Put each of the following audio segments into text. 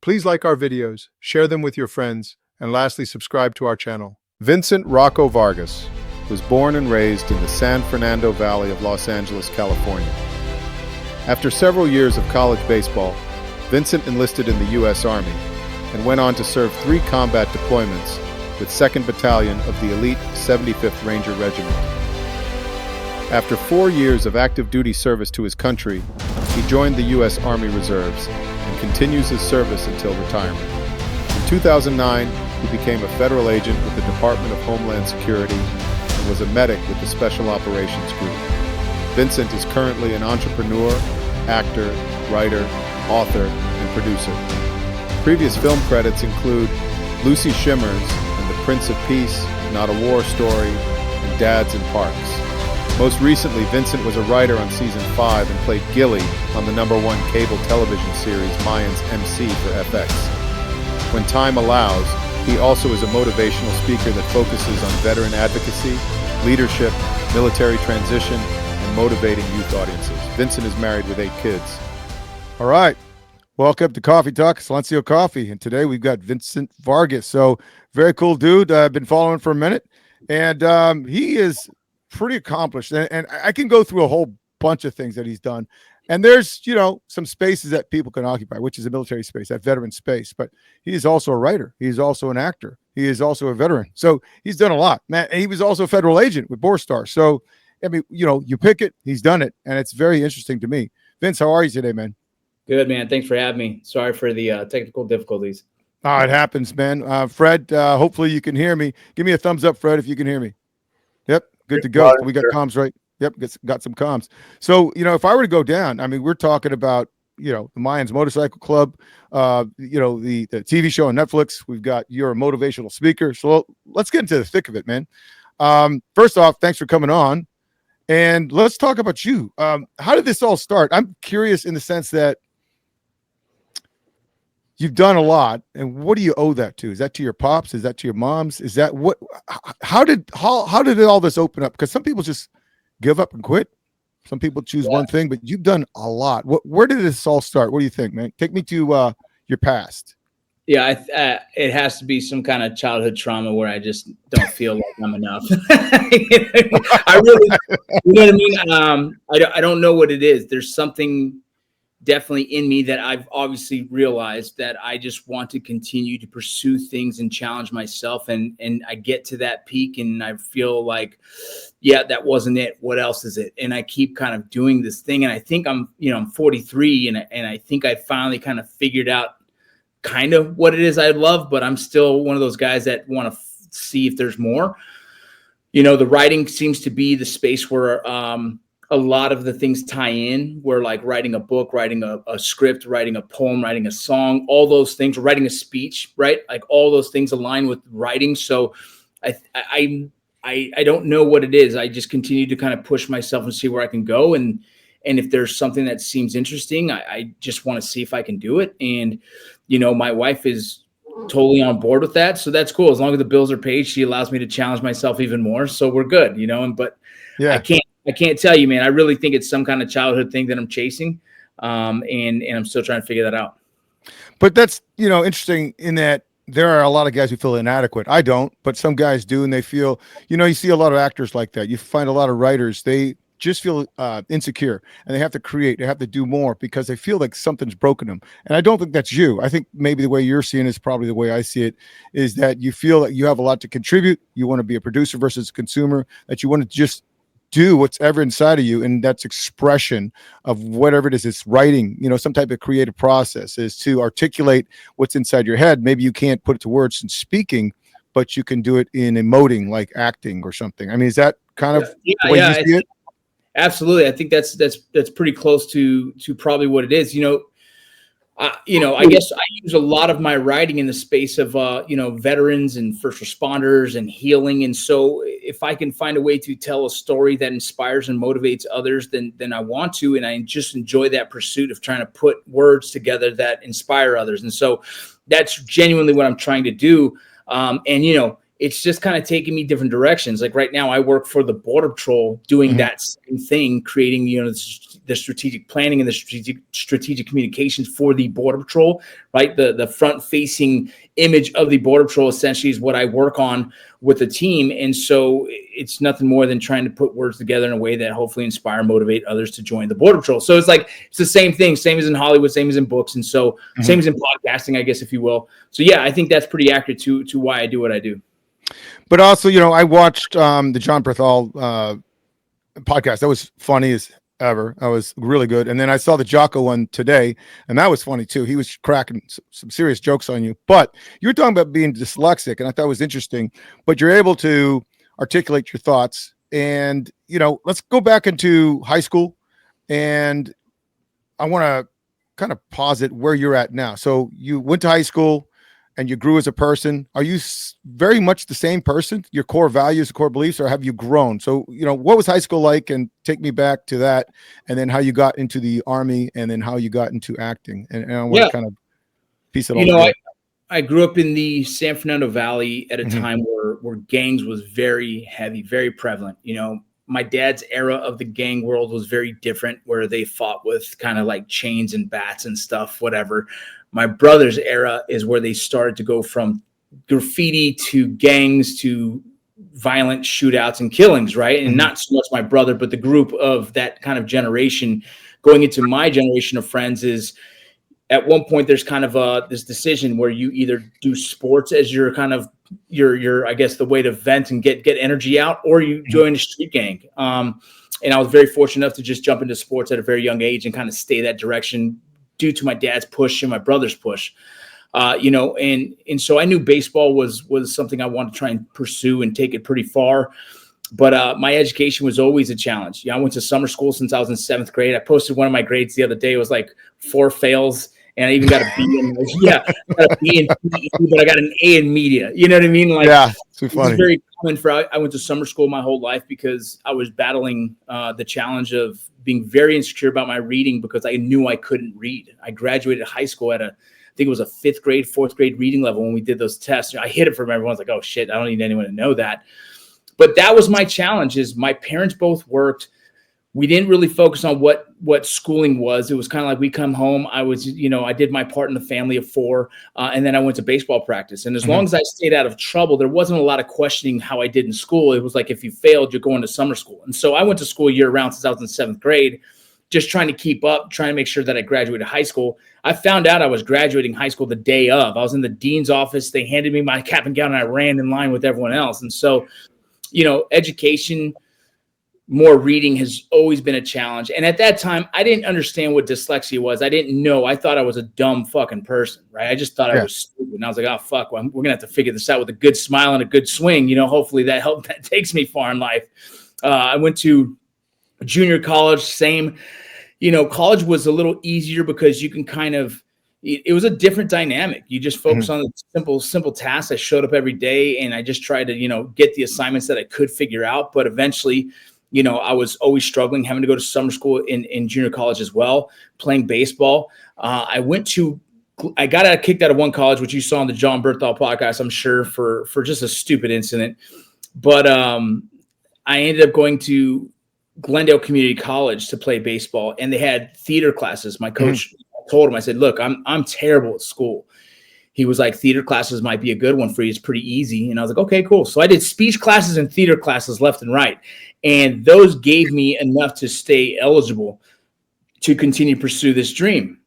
Please like our videos, share them with your friends, and lastly, subscribe to our channel. Vincent Rocco Vargas was born and raised in the San Fernando Valley of Los Angeles, California. After several years of college baseball, Vincent enlisted in the U.S. Army and went on to serve 3 combat deployments with 2nd Battalion of the elite 75th Ranger Regiment. After 4 years of active duty service to his country, he joined the U.S. Army Reserves and continues his service until retirement. In 2009, he became a federal agent with the Department of Homeland Security and was a medic with the Special Operations Group. Vincent is currently an entrepreneur, actor, writer, author, and producer. Previous film credits include Lucy Shimmers and The Prince of Peace, Not a War Story, and Dads in Parks. Most recently, Vincent was a writer on Season 5 and played Gilly on the #1 cable television series Mayans MC for FX. When time allows, he also is a motivational speaker that focuses on veteran advocacy, leadership, military transition, and motivating youth audiences. Vincent is married with 8 kids. All right. Welcome to Coffee Talk, Silencio Coffee. And today we've got Vincent Vargas. So very cool dude. I've been following for a minute. And he is pretty accomplished. And I can go through a whole bunch of things that he's done. And there's, some spaces that people can occupy, which is a military space, that veteran space. But he is also a writer. He's also an actor. He is also a veteran. So he's done a lot. Man, he was also a federal agent with Borstar. So, I mean, you pick it, he's done it. And it's very interesting to me. Vince, how are you today, man? Good, man. Thanks for having me. Sorry for the technical difficulties. Oh, it happens, man. Fred, hopefully you can hear me. Give me a thumbs up, Fred, if you can hear me. Yep, good to go. We got comms, right? Yep, got some comms. So, if I were to go down, I mean, we're talking about, the Mayans Motorcycle Club, the TV show on Netflix. We've got, you're a motivational speaker. So let's get into the thick of it, man. First off, thanks for coming on. And let's talk about you. How did this all start? I'm curious in the sense that you've done a lot, and what do you owe that to? Is that to your pops? Is that to your moms? Is that what? How did all this open up? Because some people just give up and quit. Some people choose one thing, but you've done a lot. Where did this all start? What do you think, man? Take me to your past. Yeah, it has to be some kind of childhood trauma where I just don't feel like I'm enough. I really, you know what I mean? I don't know what it is. There's something definitely in me that I've obviously realized that I just want to continue to pursue things and challenge myself. And I get to that peak and I feel like, yeah, that wasn't it. What else is it? And I keep kind of doing this thing. And I think I'm 43 and I think I finally kind of figured out kind of what it is I love, but I'm still one of those guys that want to see if there's more. The writing seems to be the space where, a lot of the things tie in, where like writing a book, writing a script, writing a poem, writing a song, all those things, writing a speech, right? Like all those things align with writing. So I don't know what it is. I just continue to kind of push myself and see where I can go. And if there's something that seems interesting, I just want to see if I can do it. And, my wife is totally on board with that. So that's cool. As long as the bills are paid, she allows me to challenge myself even more. So we're good, but yeah. I can't tell you, man. I really think it's some kind of childhood thing that I'm chasing. And I'm still trying to figure that out. But that's, interesting in that there are a lot of guys who feel inadequate. I don't, but some guys do. And they feel, you see a lot of actors like that. You find a lot of writers, they just feel insecure and they have to create, they have to do more because they feel like something's broken them. And I don't think that's you. I think maybe the way you're seeing it is probably the way I see it, is that you feel that you have a lot to contribute. You want to be a producer versus a consumer, that you want to just do what's ever inside of you, and that's expression of whatever it is. It's writing, some type of creative process is to articulate what's inside your head. Maybe you can't put it to words in speaking, but you can do it in emoting, like acting or something. I mean, is that kind of the way you see it? Absolutely. I think that's pretty close to probably what it is. I guess I use a lot of my writing in the space of, veterans and first responders and healing. And so if I can find a way to tell a story that inspires and motivates others, then I want to, and I just enjoy that pursuit of trying to put words together that inspire others. And so that's genuinely what I'm trying to do. it's just kind of taking me different directions. Like right now I work for the Border Patrol doing that same thing, creating, the strategic planning and the strategic communications for the Border Patrol, right? The front facing image of the Border Patrol essentially is what I work on with the team. And so it's nothing more than trying to put words together in a way that hopefully inspire, motivate others to join the Border Patrol. So it's like, it's the same thing, same as in Hollywood, same as in books. And so same as in podcasting, I guess, if you will. So yeah, I think that's pretty accurate to why I do what I do. But also, I watched the John Berthal podcast. That was funny as ever. That was really good. And then I saw the Jocko one today, and that was funny too. He was cracking some serious jokes on you. But you were talking about being dyslexic, and I thought it was interesting. But you're able to articulate your thoughts. And, let's go back into high school. And I want to kind of posit where you're at now. So you went to high school and you grew as a person. Are you very much the same person, your core values, core beliefs, or have you grown? So, what was high school like? And take me back to that, and then how you got into the Army, and then how you got into acting. And I want to kind of piece it all together. I grew up in the San Fernando Valley at a time where gangs was very heavy, very prevalent. My dad's era of the gang world was very different, where they fought with kind of like chains and bats and stuff, whatever. My brother's era is where they started to go from graffiti to gangs to violent shootouts and killings, right? And not so much my brother, but the group of that kind of generation going into my generation of friends is at one point there's kind of this decision where you either do sports as your kind of your I guess the way to vent and get energy out, or you join a street gang. And I was very fortunate enough to just jump into sports at a very young age and kind of stay that direction due to my dad's push and my brother's push. And so I knew baseball was something I wanted to try and pursue and take it pretty far. But my education was always a challenge. I went to summer school since I was in 7th grade. I posted one of my grades the other day. It was like 4 fails. And I even got a B in, got a B in PE, but I got an A in media. You know what I mean? Like, yeah, it's funny. It's very common I went to summer school my whole life because I was battling the challenge of being very insecure about my reading because I knew I couldn't read. I graduated high school at I think it was a 5th grade, 4th grade reading level when we did those tests. I hid it from everyone. I was like, oh shit, I don't need anyone to know that. But that was my challenge. Is my parents both worked. We didn't really focus on what schooling was. It was kind of like we come home. I was, I did my part in the family of 4, and then I went to baseball practice. And as long as I stayed out of trouble, there wasn't a lot of questioning how I did in school. It was like, if you failed, you're going to summer school. And so I went to school year round since I was in 7th grade, just trying to keep up, trying to make sure that I graduated high school. I found out I was graduating high school the day of. I was in the dean's office. They handed me my cap and gown, and I ran in line with everyone else. And so, education, more reading has always been a challenge. And at that time, I didn't understand what dyslexia was. I didn't know. I thought I was a dumb fucking person, right? I just thought I was stupid. And I was like, oh, fuck, well, we're going to have to figure this out with a good smile and a good swing. Hopefully that takes me far in life. I went to junior college, same. College was a little easier because you can kind of, it was a different dynamic. You just focus on the simple tasks. I showed up every day and I just tried to, get the assignments that I could figure out. But eventually, I was always struggling, having to go to summer school in junior college as well, playing baseball. I got kicked out of one college, which you saw on the John Berthal podcast, I'm sure, for just a stupid incident. But I ended up going to Glendale Community College to play baseball, and they had theater classes. My coach told him, I said, look, I'm terrible at school. He was like, theater classes might be a good one for you. It's pretty easy. And I was like, okay, cool. So I did speech classes and theater classes left and right. And those gave me enough to stay eligible to continue to pursue this dream.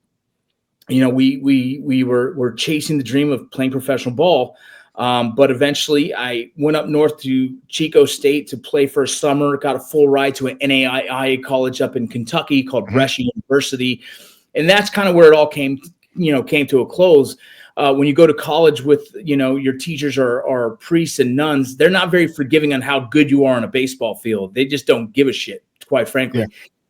We were chasing the dream of playing professional ball. But eventually I went up north to Chico State to play for a summer, got a full ride to an NAIA college up in Kentucky called Brescia University. And that's kind of where it all came to a close. When you go to college with, your teachers are priests and nuns, they're not very forgiving on how good you are on a baseball field. They just don't give a shit, quite frankly. Yeah.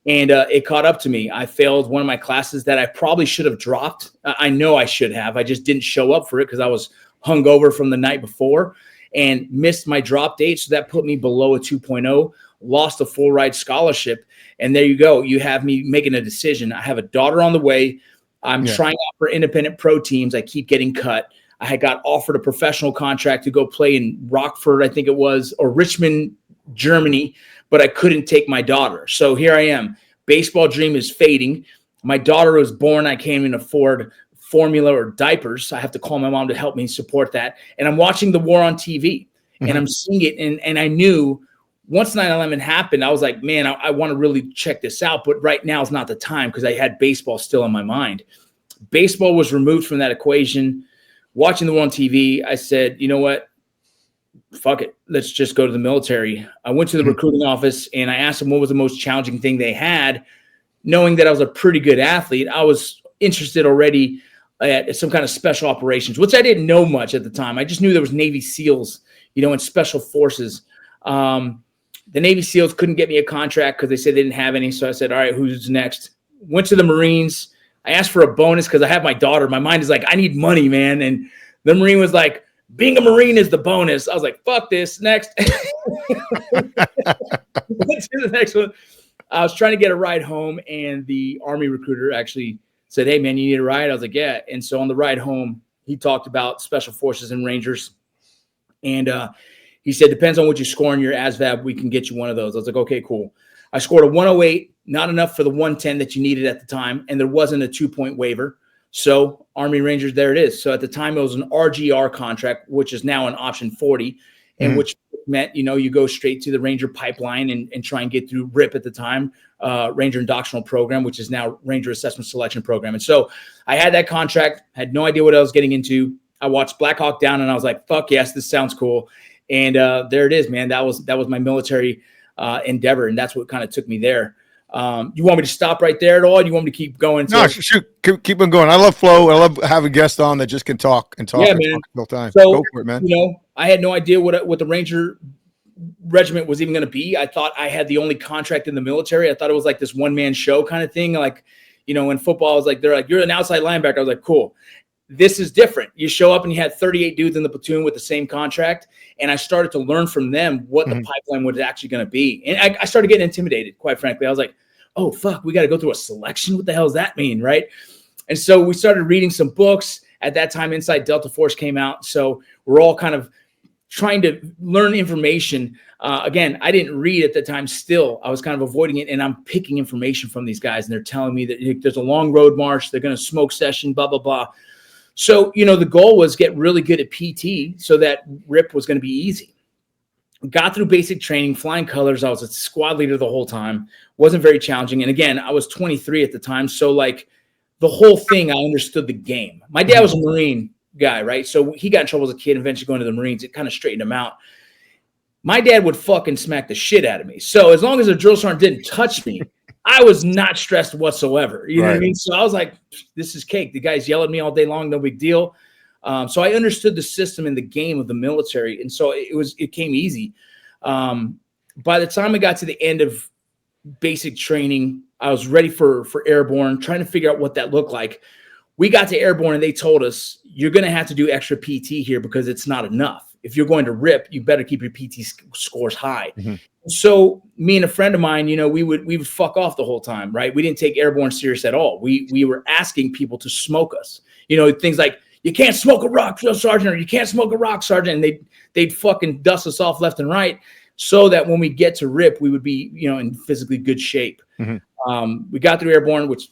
And it caught up to me. I failed one of my classes that I probably should have dropped. I know I should have. I just didn't show up for it because I was hungover from the night before and missed my drop date. So that put me below a 2.0, lost a full ride scholarship. And there you go. You have me making a decision. I have a daughter on the way. I'm trying out for independent pro teams. I keep getting cut. I had got offered a professional contract to go play in Rockford, I think it was, or Richmond, Germany, but I couldn't take my daughter. So here I am. Baseball dream is fading. My daughter was born. I can't even afford formula or diapers. I have to call my mom to help me support that. And I'm watching the war on TV and I'm seeing it. And I knew once 9/11 happened, I was like, man, I want to really check this out. But right now is not the time because I had baseball still in my mind. Baseball was removed from that equation. Watching the war on TV, I said, you know what? Fuck it. Let's just go to the military. I went to the recruiting office and I asked them what was the most challenging thing they had. Knowing that I was a pretty good athlete, I was interested already at some kind of special operations, which I didn't know much at the time. I just knew there was Navy SEALs, and special forces. The Navy SEALs couldn't get me a contract because they said they didn't have any. So I said, all right, who's next? Went to the Marines. I asked for a bonus because I have my daughter. My mind is like, I need money, man. And the Marine was like, being a Marine is the bonus. I was like, fuck this. Next. Went to the next one. I was trying to get a ride home, and the Army recruiter actually said, hey, man, you need a ride? I was like, yeah. And so on the ride home, he talked about Special Forces and Rangers. And he said, depends on what you score in your ASVAB, we can get you one of those. I was like, okay, cool. I scored a 108, not enough for the 110 that you needed at the time, and there wasn't a 2-point waiver. So Army Rangers, there it is. So at the time, it was an RGR contract, which is now an option 40, and which meant, you go straight to the Ranger pipeline and try and get through RIP at the time, Ranger Indoctrinal Program, which is now Ranger Assessment Selection Program. And so I had that contract, had no idea what I was getting into. I watched Black Hawk Down and I was like, fuck yes, this sounds cool. And there it is, man. That was my military endeavor. And that's what kind of took me there. You want me to stop right there at all? Or do you want me to keep going? No, shoot, keep on going. I love flow. I love having guests on that just can talk and talk. Yeah, man. The whole time. So, go for it, man. I had no idea what the Ranger Regiment was even going to be. I thought I had the only contract in the military. I thought it was like this one-man show kind of thing. Like, in football, I was like, they're like, you're an outside linebacker. I was like, cool. This is different. You show up and you had 38 dudes in the platoon with the same contract. And I started to learn from them what the pipeline was actually going to be. And I started getting intimidated, quite frankly. I was like, oh, fuck, we got to go through a selection. What the hell does that mean? Right. And so we started reading some books. At that time, Inside Delta Force came out. So we're all kind of trying to learn information. Again, I didn't read at the time still. I was kind of avoiding it. And I'm picking information from these guys. And they're telling me that there's a long road march. They're going to smoke session, blah, blah, blah. So, the goal was get really good at PT so that RIP was going to be easy. Got through basic training, flying colors. I was a squad leader the whole time. Wasn't very challenging. And again, I was 23 at the time. So like the whole thing, I understood the game. My dad was a Marine guy, right? So he got in trouble as a kid, eventually going to the Marines. It kind of straightened him out. My dad would fucking smack the shit out of me. So as long as the drill sergeant didn't touch me, I was not stressed whatsoever. You know what I mean? So I was like, this is cake. The guys yell at me all day long. No big deal. So I understood the system and the game of the military. And so it came easy. By the time I got to the end of basic training, I was ready for airborne, trying to figure out what that looked like. We got to airborne and they told us, you're going to have to do extra PT here because it's not enough. If you're going to RIP, you better keep your PT scores high. So me and a friend of mine, we would fuck off the whole time, right? We didn't take airborne serious at all. We were asking people to smoke us, things like, you can't smoke a rock, sergeant, or you can't smoke a rock, sergeant. And they'd fucking dust us off left and right so that when we get to RIP, we would be, in physically good shape. We got through airborne, which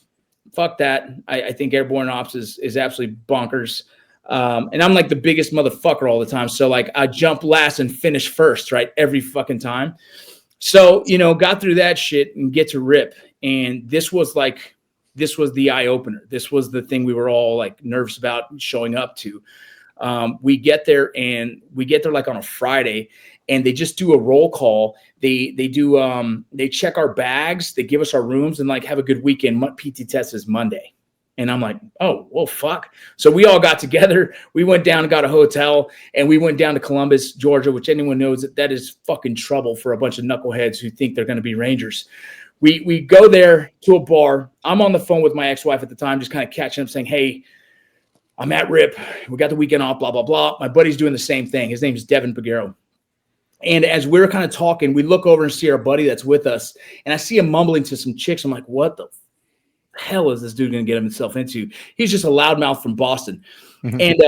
fuck that. I think airborne ops is absolutely bonkers. And I'm like the biggest motherfucker all the time. So like I jump last and finish first, right? Every fucking time. So, got through that shit and get to RIP. And this was the eye opener. This was the thing we were all like nervous about showing up to. We get there like on a Friday and they just do a roll call. They check our bags. They give us our rooms and like have a good weekend. PT test is Monday. And I'm like, oh, well, fuck. So we all got together. We went down and got a hotel and we went down to Columbus, Georgia, which anyone knows that is fucking trouble for a bunch of knuckleheads who think they're going to be Rangers. We go there to a bar. I'm on the phone with my ex-wife at the time, just kind of catching up saying, hey, I'm at RIP. We got the weekend off, blah, blah, blah. My buddy's doing the same thing. His name is Devin Pagero. And as we're kind of talking, we look over and see our buddy that's with us. And I see him mumbling to some chicks. I'm like, what the hell is this dude going to get himself into? He's just a loudmouth from Boston. And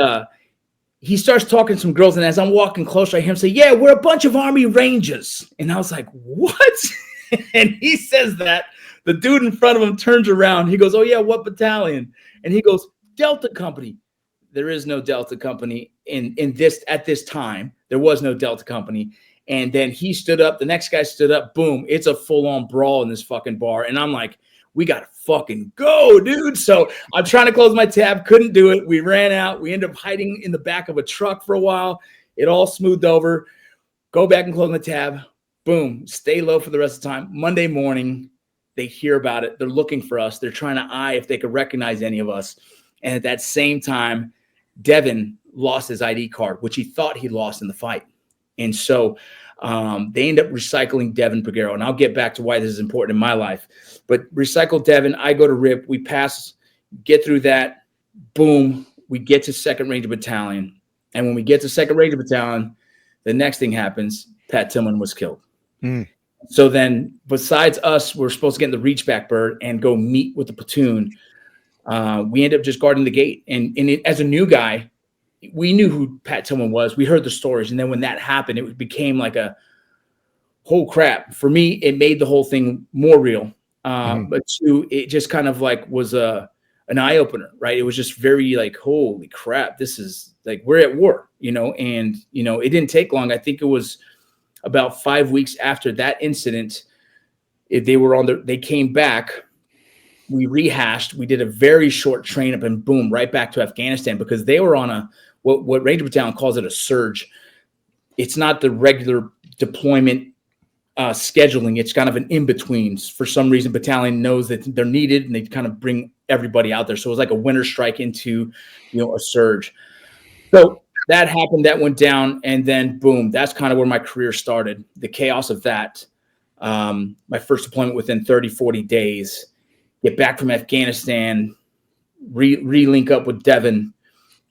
he starts talking to some girls, and as I'm walking closer, I hear him say, "Yeah, we're a bunch of Army Rangers." And I was like, "What?" And he says that. The dude in front of him turns around. He goes, "Oh yeah, what battalion?" And he goes, "Delta Company." There is no Delta Company in this at this time. There was no Delta Company. And then he stood up. The next guy stood up. Boom! It's a full-on brawl in this fucking bar. And I'm like, we gotta fucking go, dude. So I'm trying to close my tab, couldn't do it. We ran out. We ended up hiding in the back of a truck for a while. It all smoothed over. Go back and close my tab. Boom. Stay low for the rest of the time. Monday morning, they hear about it. They're looking for us. They're trying to eye if they could recognize any of us. And at that same time, Devin lost his ID card, which he thought he lost in the fight. And so they end up recycling Devin Peguero. And I'll get back to why this is important in my life. But recycle Devin, I go to RIP. We pass, get through that. Boom. We get to 2nd Ranger Battalion. And when we get to 2nd Ranger Battalion, the next thing happens. Pat Tillman was killed. So then besides us, we're supposed to get in the reach back bird and go meet with the platoon. We end up just guarding the gate. And as a new guy, we knew who Pat Tillman was. We heard the stories. And then when that happened, it became like a whole crap. For me, it made the whole thing more real. But two, it just kind of like was an eye opener, right? It was just very like, holy crap, this is like, we're at war, and, it didn't take long. I think it was about 5 weeks after that incident, they came back, we rehashed, we did a very short train up and boom, right back to Afghanistan because they were on what Ranger Battalion calls it a surge. It's not the regular deployment scheduling. It's kind of an in-between. For some reason, battalion knows that they're needed and they kind of bring everybody out there. So it was like a winter strike into, a surge. So that happened, that went down. And then boom, that's kind of where my career started. The chaos of that, my first deployment within 30, 40 days, get back from Afghanistan, re-link up with Devin.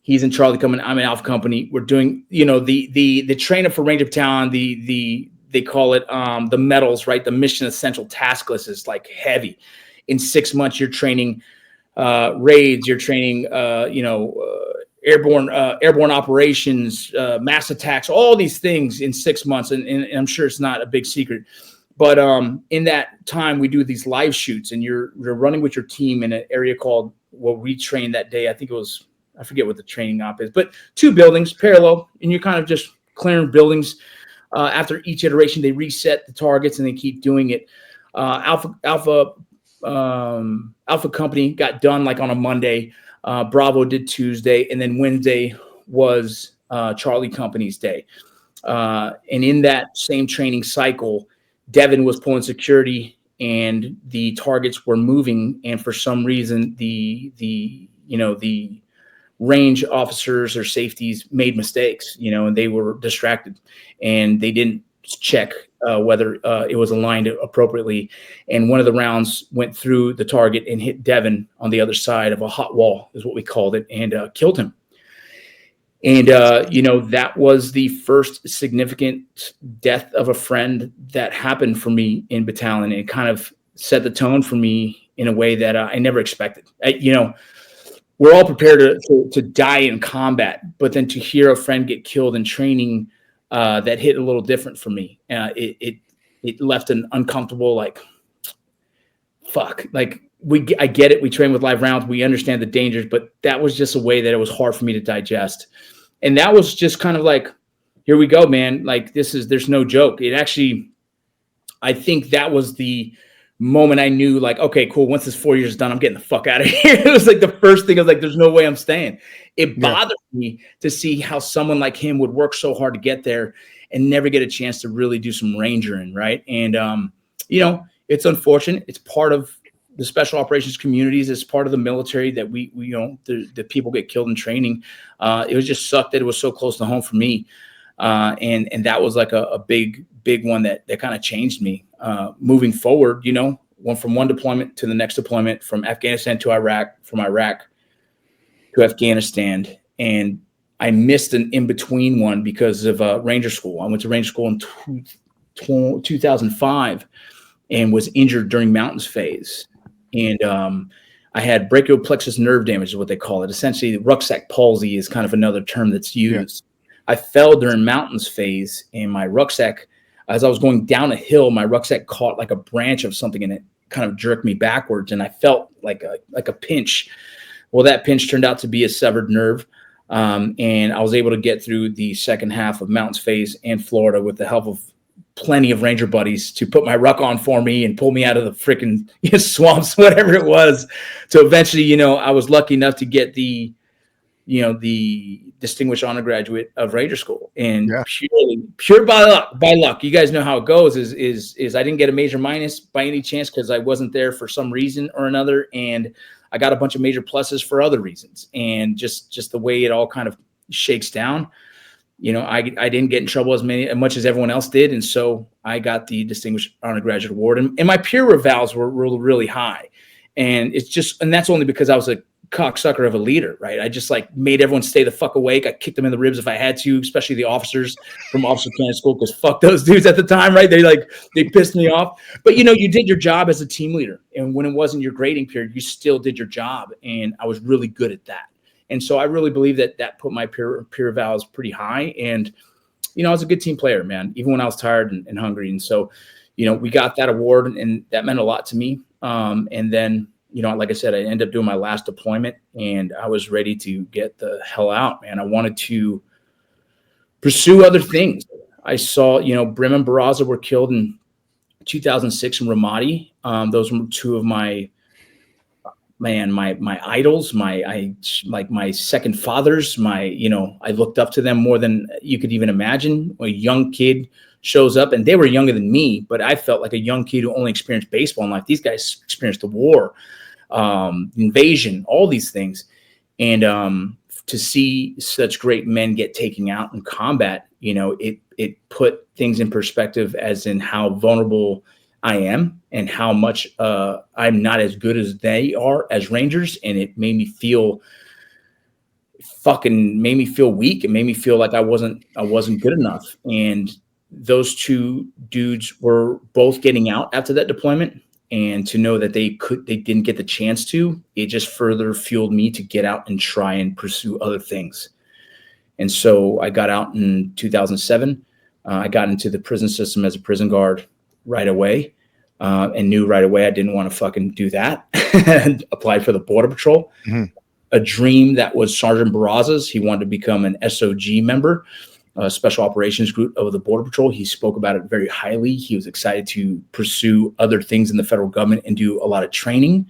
He's in Charlie Company. I'm in Alpha Company. We're doing, the train up for Ranger Battalion, they call it the medals, right? The mission essential task list is like heavy. In 6 months, you're training raids, you're training, airborne operations, mass attacks, all these things in 6 months. And I'm sure it's not a big secret. But in that time, we do these live shoots and you're running with your team in an area called, well, we trained that day. I think it was, I forget what the training op is, but 2 buildings parallel, and you're kind of just clearing buildings. After each iteration, they reset the targets and they keep doing it. Alpha Company got done like on a Monday. Bravo did Tuesday, and then Wednesday was Charlie Company's day. And in that same training cycle, Devin was pulling security, and the targets were moving. And for some reason, the range officers or safeties made mistakes, and they were distracted and they didn't check whether it was aligned appropriately. And one of the rounds went through the target and hit Devin on the other side of a hot wall is what we called it, and killed him. And, that was the first significant death of a friend that happened for me in battalion. It kind of set the tone for me in a way that I never expected. We're all prepared to die in combat, but then to hear a friend get killed in training, that hit a little different for me. It left an uncomfortable, like, fuck. Like, I get it. We train with live rounds. We understand the dangers, but that was just a way that it was hard for me to digest. And that was just kind of like, here we go, man. Like, there's no joke. It actually, I think that was the moment I knew, like, okay, cool. Once this 4 years is done, I'm getting the fuck out of here. It was like the first thing. I was like, there's no way I'm staying. It bothered me to see how someone like him would work so hard to get there and never get a chance to really do some rangering, right? And it's unfortunate. It's part of the special operations communities. It's part of the military that the people get killed in training. It was just sucked that it was so close to home for me. And that was like a big one that kind of changed me. Moving forward, went from one deployment to the next deployment, from Afghanistan to Iraq, from Iraq to Afghanistan. And I missed an in-between one because of Ranger School. I went to Ranger School in 2005 and was injured during mountains phase. And I had brachial plexus nerve damage is what they call it. Essentially, rucksack palsy is kind of another term that's used. I fell during mountains phase, and my rucksack, as I was going down a hill, my rucksack caught like a branch of something, and it kind of jerked me backwards, and I felt like a pinch. Well, that pinch turned out to be a severed nerve, and I was able to get through the second half of mountains phase in Florida with the help of plenty of Ranger buddies to put my ruck on for me and pull me out of the freaking swamps, whatever it was. So eventually, I was lucky enough to get the Distinguished Honor Graduate of Ranger School, and pure by luck. You guys know how it goes. Is I didn't get a major minus by any chance because I wasn't there for some reason or another, and I got a bunch of major pluses for other reasons, and just the way it all kind of shakes down. I didn't get in trouble as much as everyone else did, and so I got the Distinguished Honor Graduate Award, and my peer revals were really high, and that's only because I was a cocksucker of a leader, right? I just made everyone stay the fuck awake. I kicked them in the ribs if I had to, especially the officers from Officer Candidate School, because fuck those dudes at the time, right? They pissed me off. But you did your job as a team leader, and when it wasn't your grading period, you still did your job, and I was really good at that. And so I really believe that put my peer revals pretty high, and I was a good team player, man, even when I was tired and hungry. And so we got that award, and that meant a lot to me. And then like I said, I ended up doing my last deployment, and I was ready to get the hell out, man. I wanted to pursue other things. I saw, Brim and Barraza were killed in 2006 in Ramadi. Those were two of my idols, my second fathers, I looked up to them more than you could even imagine. A young kid shows up, and they were younger than me, but I felt like a young kid who only experienced baseball in life. These guys experienced the war, invasion, all these things. And to see such great men get taken out in combat, it put things in perspective as in how vulnerable I am and how much I'm not as good as they are as Rangers. And it made me feel weak. It made me feel like I wasn't good enough. And those two dudes were both getting out after that deployment, and to know that they didn't get the chance to, it just further fueled me to get out and try and pursue other things. And so I got out in 2007. I got into the prison system as a prison guard right away, and knew right away I didn't want to fucking do that, and applied for the Border Patrol. Mm-hmm. A dream that was Sergeant Barraza's. He wanted to become an SOG member, Special Operations Group of the Border Patrol. He spoke about it very highly. He was excited to pursue other things in the federal government and do a lot of training.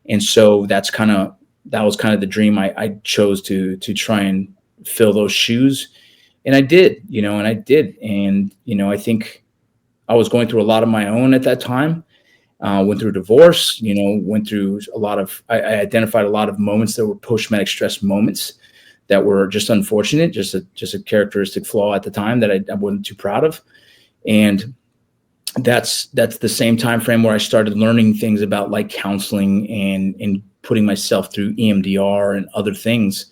And so that was kind of the dream. I chose to try and fill those shoes. And I did, And, I think I was going through a lot of my own at that time. Went through a divorce, went through I identified a lot of moments that were post-traumatic stress moments that were just unfortunate, just a characteristic flaw at the time that I wasn't too proud of. And that's the same time frame where I started learning things about like counseling and putting myself through EMDR and other things.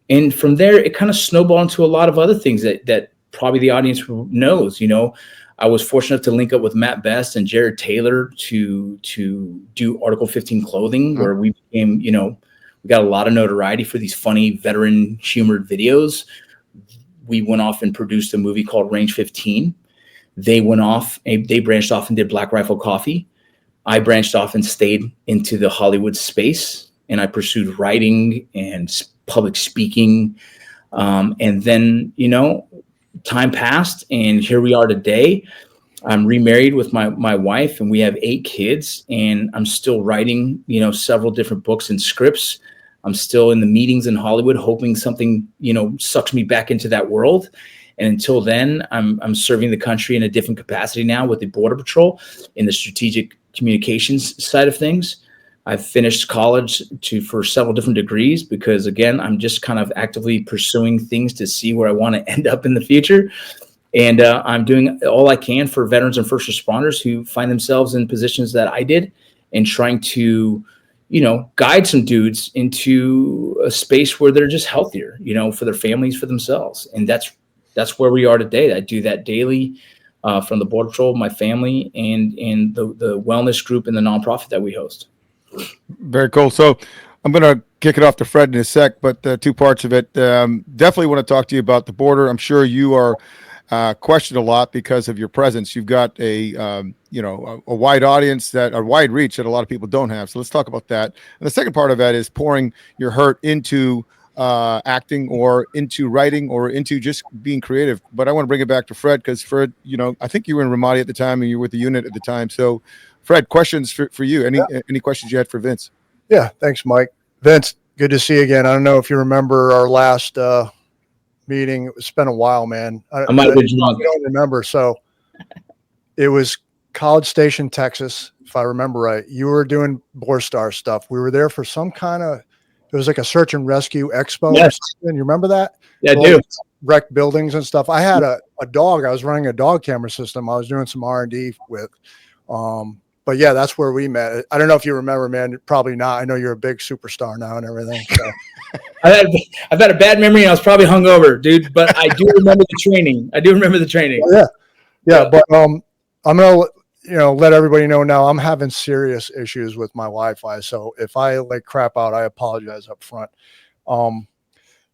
And from there, it kind of snowballed into a lot of other things that probably the audience knows. I was fortunate enough to link up with Matt Best and Jared Taylor to do Article 15 clothing, where we became, we got a lot of notoriety for these funny veteran humored videos. We went off and produced a movie called Range 15. They branched off and did Black Rifle Coffee. I branched off and stayed into the Hollywood space, and I pursued writing and public speaking. And then, time passed, and here we are today. I'm remarried with my wife, and we have 8 kids, and I'm still writing, several different books and scripts. I'm still in the meetings in Hollywood, hoping something, sucks me back into that world. And until then, I'm serving the country in a different capacity now with the Border Patrol in the strategic communications side of things. I've finished college for several different degrees because, again, I'm just kind of actively pursuing things to see where I want to end up in the future. And I'm doing all I can for veterans and first responders who find themselves in positions that I did, and trying to, guide some dudes into a space where they're just healthier, for their families, for themselves. And that's where we are today. I do that daily from the Border Patrol, my family, and the wellness group and the nonprofit that we host. Very cool. So I'm going to kick it off to Fred in a sec, but two parts of it. Definitely want to talk to you about the border. I'm sure you are questioned a lot because of your presence. You've got a wide audience, that a wide reach that a lot of people don't have. So let's talk about that. And the second part of that is pouring your hurt into acting or into writing or into just being creative. But I want to bring it back to Fred, because Fred, I think you were in Ramadi at the time and you were with the unit at the time. So Fred, questions for you. Any questions you had for Vince? Yeah, thanks, Mike. Vince, good to see you again. I don't know if you remember our last meeting. It's been a while, man. I might have been drunk. I don't remember. So it was College Station, Texas, if I remember right. You were doing Borstar stuff. We were there for some kind of, it was like a search and rescue expo. Yes. Or something. You remember that? Yeah, I do. Wrecked buildings and stuff. I had a dog. I was running a dog camera system. I was doing some R&D with. But yeah, that's where we met. I don't know if you remember, man. Probably not. I know you're a big superstar now and everything. So. I've had a bad memory, and I was probably hungover, dude. But I do remember the training. Yeah. But I'm gonna let everybody know now. I'm having serious issues with my Wi-Fi. So if I crap out, I apologize up front.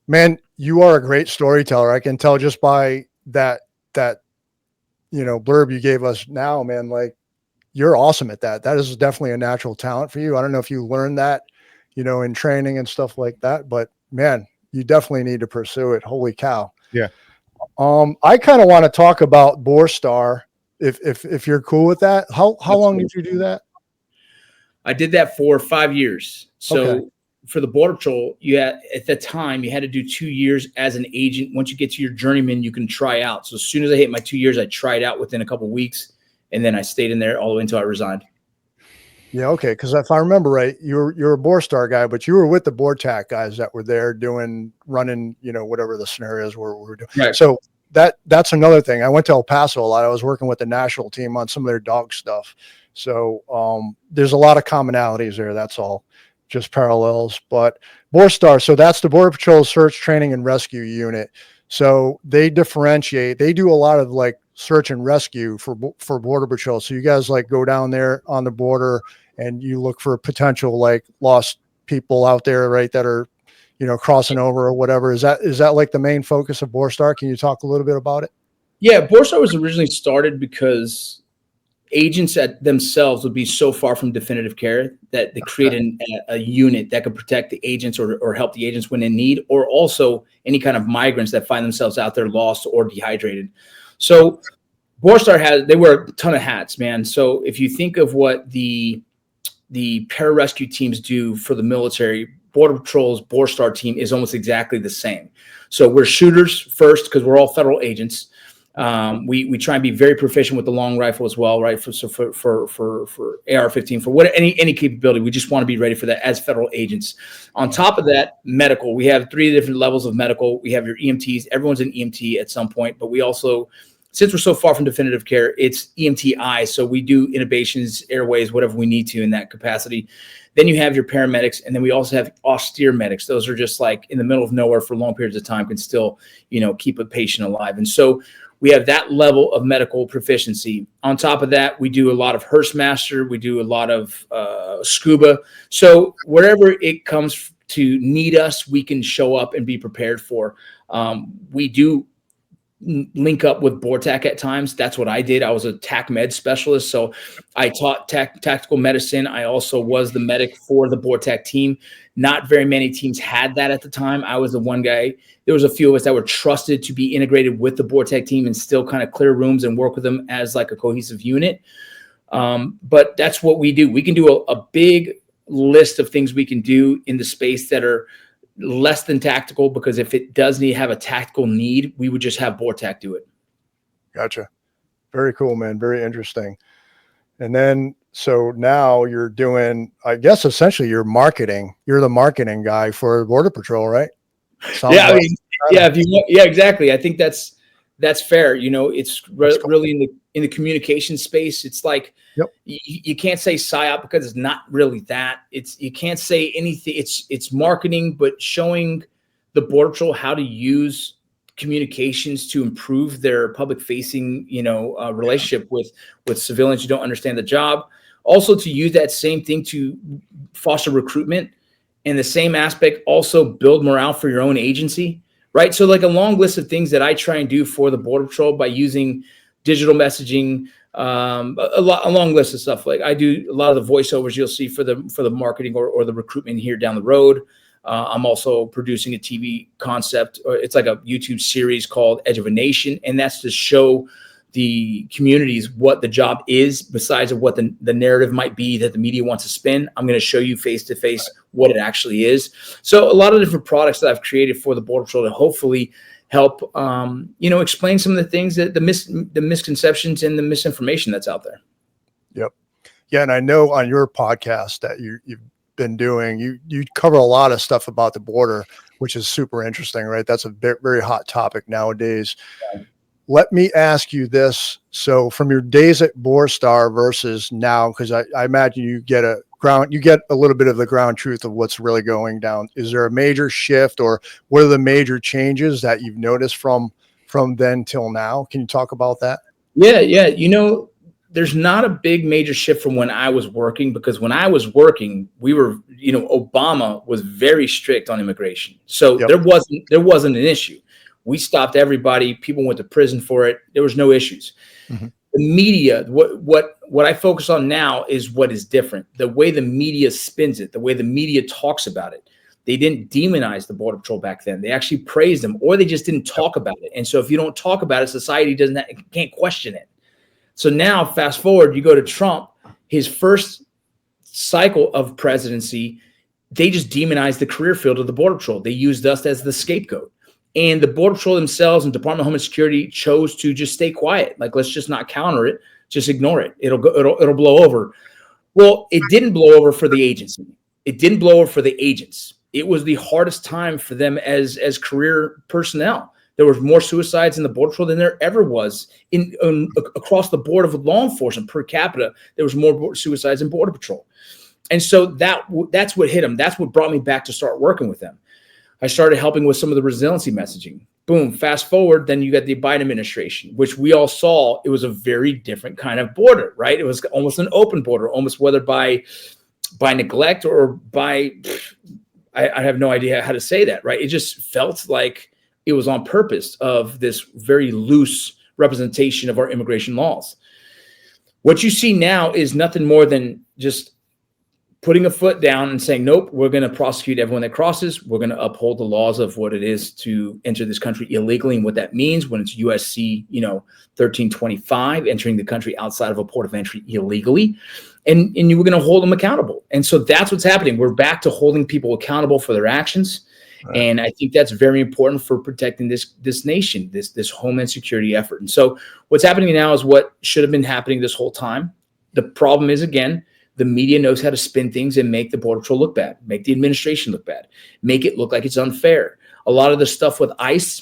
Man, you are a great storyteller. I can tell just by that blurb you gave us now, man. You're awesome at that. That is definitely a natural talent for you. I don't know if you learned that, in training and stuff like that, but man, you definitely need to pursue it. Holy cow. Yeah. I kind of want to talk about Borstar if you're cool with that. How long did you do that? I did that for 5 years. So okay. For the Border Patrol, at the time you had to do 2 years as an agent. Once you get to your journeyman, you can try out. So as soon as I hit my 2 years, I tried out within a couple of weeks. And then I stayed in there all the way until I resigned. Yeah, okay. Because if I remember right, you're a Borstar guy, but you were with the BORTAC guys that were there running, whatever the scenarios were doing. Right. So that's another thing. I went to El Paso a lot. I was working with the national team on some of their dog stuff. So there's a lot of commonalities there. That's all, just parallels. But Borstar, so that's the Border Patrol Search, Training, and Rescue Unit. So they differentiate. They do a lot of search and rescue for Border Patrol. So you guys go down there on the border and you look for potential lost people out there, right, that are crossing over or whatever. Is that the main focus of Borstar? Can you talk a little bit about it? Yeah, Borstar was originally started because agents themselves would be so far from definitive care that they create a unit that could protect the agents or help the agents when in need, or also any kind of migrants that find themselves out there lost or dehydrated. So Borstar they wear a ton of hats, man. So if you think of what the pararescue teams do for the military, Border Patrol's Borstar team is almost exactly the same. So we're shooters first because we're all federal agents. We try and be very proficient with the long rifle as well, right? For AR-15, for any capability, we just want to be ready for that as federal agents. On top of that, medical, we have 3 different levels of medical. We have your EMTs. Everyone's an EMT at some point, but we also, since we're so far from definitive care, it's EMTI. So we do intubations, airways, whatever we need to in that capacity. Then you have your paramedics, and then we also have austere medics. Those are just in the middle of nowhere for long periods of time, can still, keep a patient alive. And so we have that level of medical proficiency. On top of that, we do a lot of Hearst Master. We do a lot of scuba. So wherever it comes to need us, we can show up and be prepared for. We do link up with BORTAC at times. That's what I did. I was a TAC med specialist. So I taught tactical medicine. I also was the medic for the BORTAC team. Not very many teams had that at the time. I was the one guy. There was a few of us that were trusted to be integrated with the BORTAC team and still kind of clear rooms and work with them as a cohesive unit. But that's what we do. We can do a big list of things we can do in the space that are less than tactical, because if it does have a tactical need, we would just have BORTAC do it. Gotcha. Very cool, man. Very interesting. And then, so now you're doing, I guess, essentially you're the marketing guy for Border Patrol, right? Yeah. Exactly. I think that's fair. It's really in the communication space. It's you can't say PSYOP because it's not really that. You can't say anything. It's marketing, but showing the Border Patrol how to use communications to improve their public facing, relationship with civilians who don't understand the job, also to use that same thing to foster recruitment, and the same aspect also build morale for your own agency, right? So like a long list of things that I try and do for the Border Patrol by using digital messaging, a long list of stuff. Like I do a lot of the voiceovers you'll see for the marketing or the recruitment here down the road. I'm also producing a TV concept, or it's like a YouTube series called Edge of a Nation, and that's to show the communities what the job is, besides of what the narrative might be that the media wants to spin. I'm going to show you face to face what it actually is. So a lot of different products that I've created for the Border Patrol to hopefully help, explain some of the things that the misconceptions and the misinformation that's out there. Yep. Yeah. And I know on your podcast that you've been doing, you cover a lot of stuff about the border, which is super interesting, right? That's a very hot topic nowadays. Yeah. Let me ask you this. So from your days at Borstar versus now, because I imagine you get a little bit of the ground truth of what's really going down. Is there a major shift, or what are the major changes that you've noticed from then till now? Can you talk about that? Yeah. There's not a big major shift from when I was working, because when I was working, we were, Obama was very strict on immigration. So there wasn't an issue. We stopped everybody. People went to prison for it. There was no issues. Mm-hmm. The media, what I focus on now is what is different. The way the media spins it, the way the media talks about it. They didn't demonize the Border Patrol back then. They actually praised them, or they just didn't talk about it. And so if you don't talk about it, society can't question it. So now, fast forward, you go to Trump, his first cycle of presidency, they just demonized the career field of the Border Patrol. They used us as the scapegoat. And the Border Patrol themselves and Department of Homeland Security chose to just stay quiet. Like, let's just not counter it. Just ignore it. It'll blow over. Well, it didn't blow over for the agency. It didn't blow over for the agents. It was the hardest time for them as career personnel. There was more suicides in the Border Patrol than there ever was across the board of law enforcement per capita. There was more suicides in Border Patrol. And so that's what hit them. That's what brought me back to start working with them. I started helping with some of the resiliency messaging. Boom, fast forward, then you got the Biden administration, which we all saw it was a very different kind of border, right? It was almost an open border, almost whether by neglect or by, I have no idea how to say that, right? It just felt like it was on purpose of this very loose representation of our immigration laws. What you see now is nothing more than just putting a foot down and saying, nope, we're going to prosecute everyone that crosses. We're going to uphold the laws of what it is to enter this country illegally and what that means when it's USC, 1325, entering the country outside of a port of entry illegally. And you were going to hold them accountable. And so that's what's happening. We're back to holding people accountable for their actions. Right. And I think that's very important for protecting this nation, this Homeland Security effort. And so what's happening now is what should have been happening this whole time. The problem is, again, the media knows how to spin things and make the Border Patrol look bad, make the administration look bad, make it look like it's unfair. A lot of the stuff with ICE,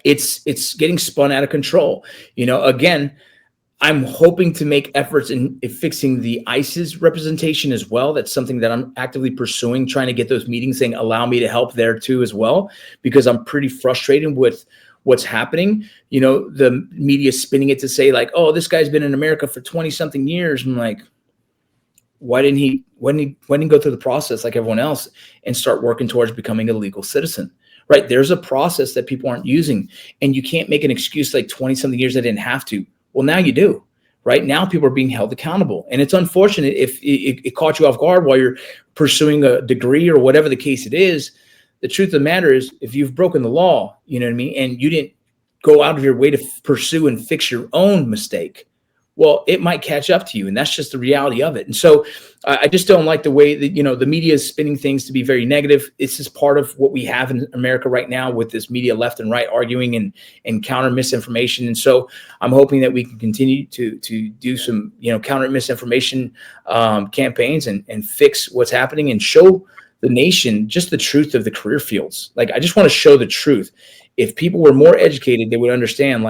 it's getting spun out of control. Again, I'm hoping to make efforts in fixing the ICE's representation as well. That's something that I'm actively pursuing, trying to get those meetings saying, allow me to help there too as well, because I'm pretty frustrated with what's happening. The media spinning it to say like, oh, this guy's been in America for 20 something years. I'm like, why didn't he go through the process like everyone else and start working towards becoming a legal citizen, right? There's a process that people aren't using, and you can't make an excuse like 20 something years I didn't have to. Well, now you do, right? Now people are being held accountable, and it's unfortunate if it caught you off guard while you're pursuing a degree or whatever the case it is. The truth of the matter is, if you've broken the law, you know what I mean, and you didn't go out of your way to pursue and fix your own mistake, well, it might catch up to you, and that's just the reality of it. And so I just don't like the way that, the media is spinning things to be very negative. It's just part of what we have in America right now with this media left and right arguing and counter misinformation. And so I'm hoping that we can continue to do some, counter misinformation campaigns and fix what's happening and show the nation just the truth of the career fields. Like, I just want to show the truth. If people were more educated, they would understand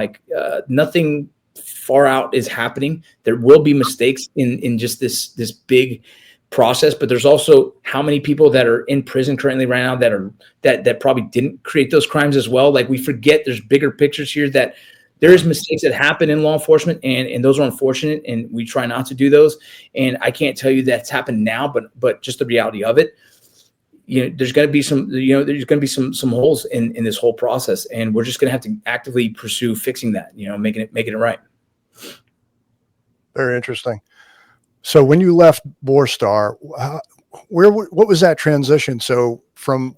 nothing far out is happening. There will be mistakes in just this big process, but there's also how many people that are in prison currently right now that probably didn't create those crimes as well. Like, we forget there's bigger pictures here, that there is mistakes that happen in law enforcement, and those are unfortunate, and we try not to do those. And I can't tell you that's happened now, but just the reality of it, there's going to be some holes in this whole process, and we're just going to have to actively pursue fixing that, making it right. Very interesting. So when you left Borstar, what was that transition? So from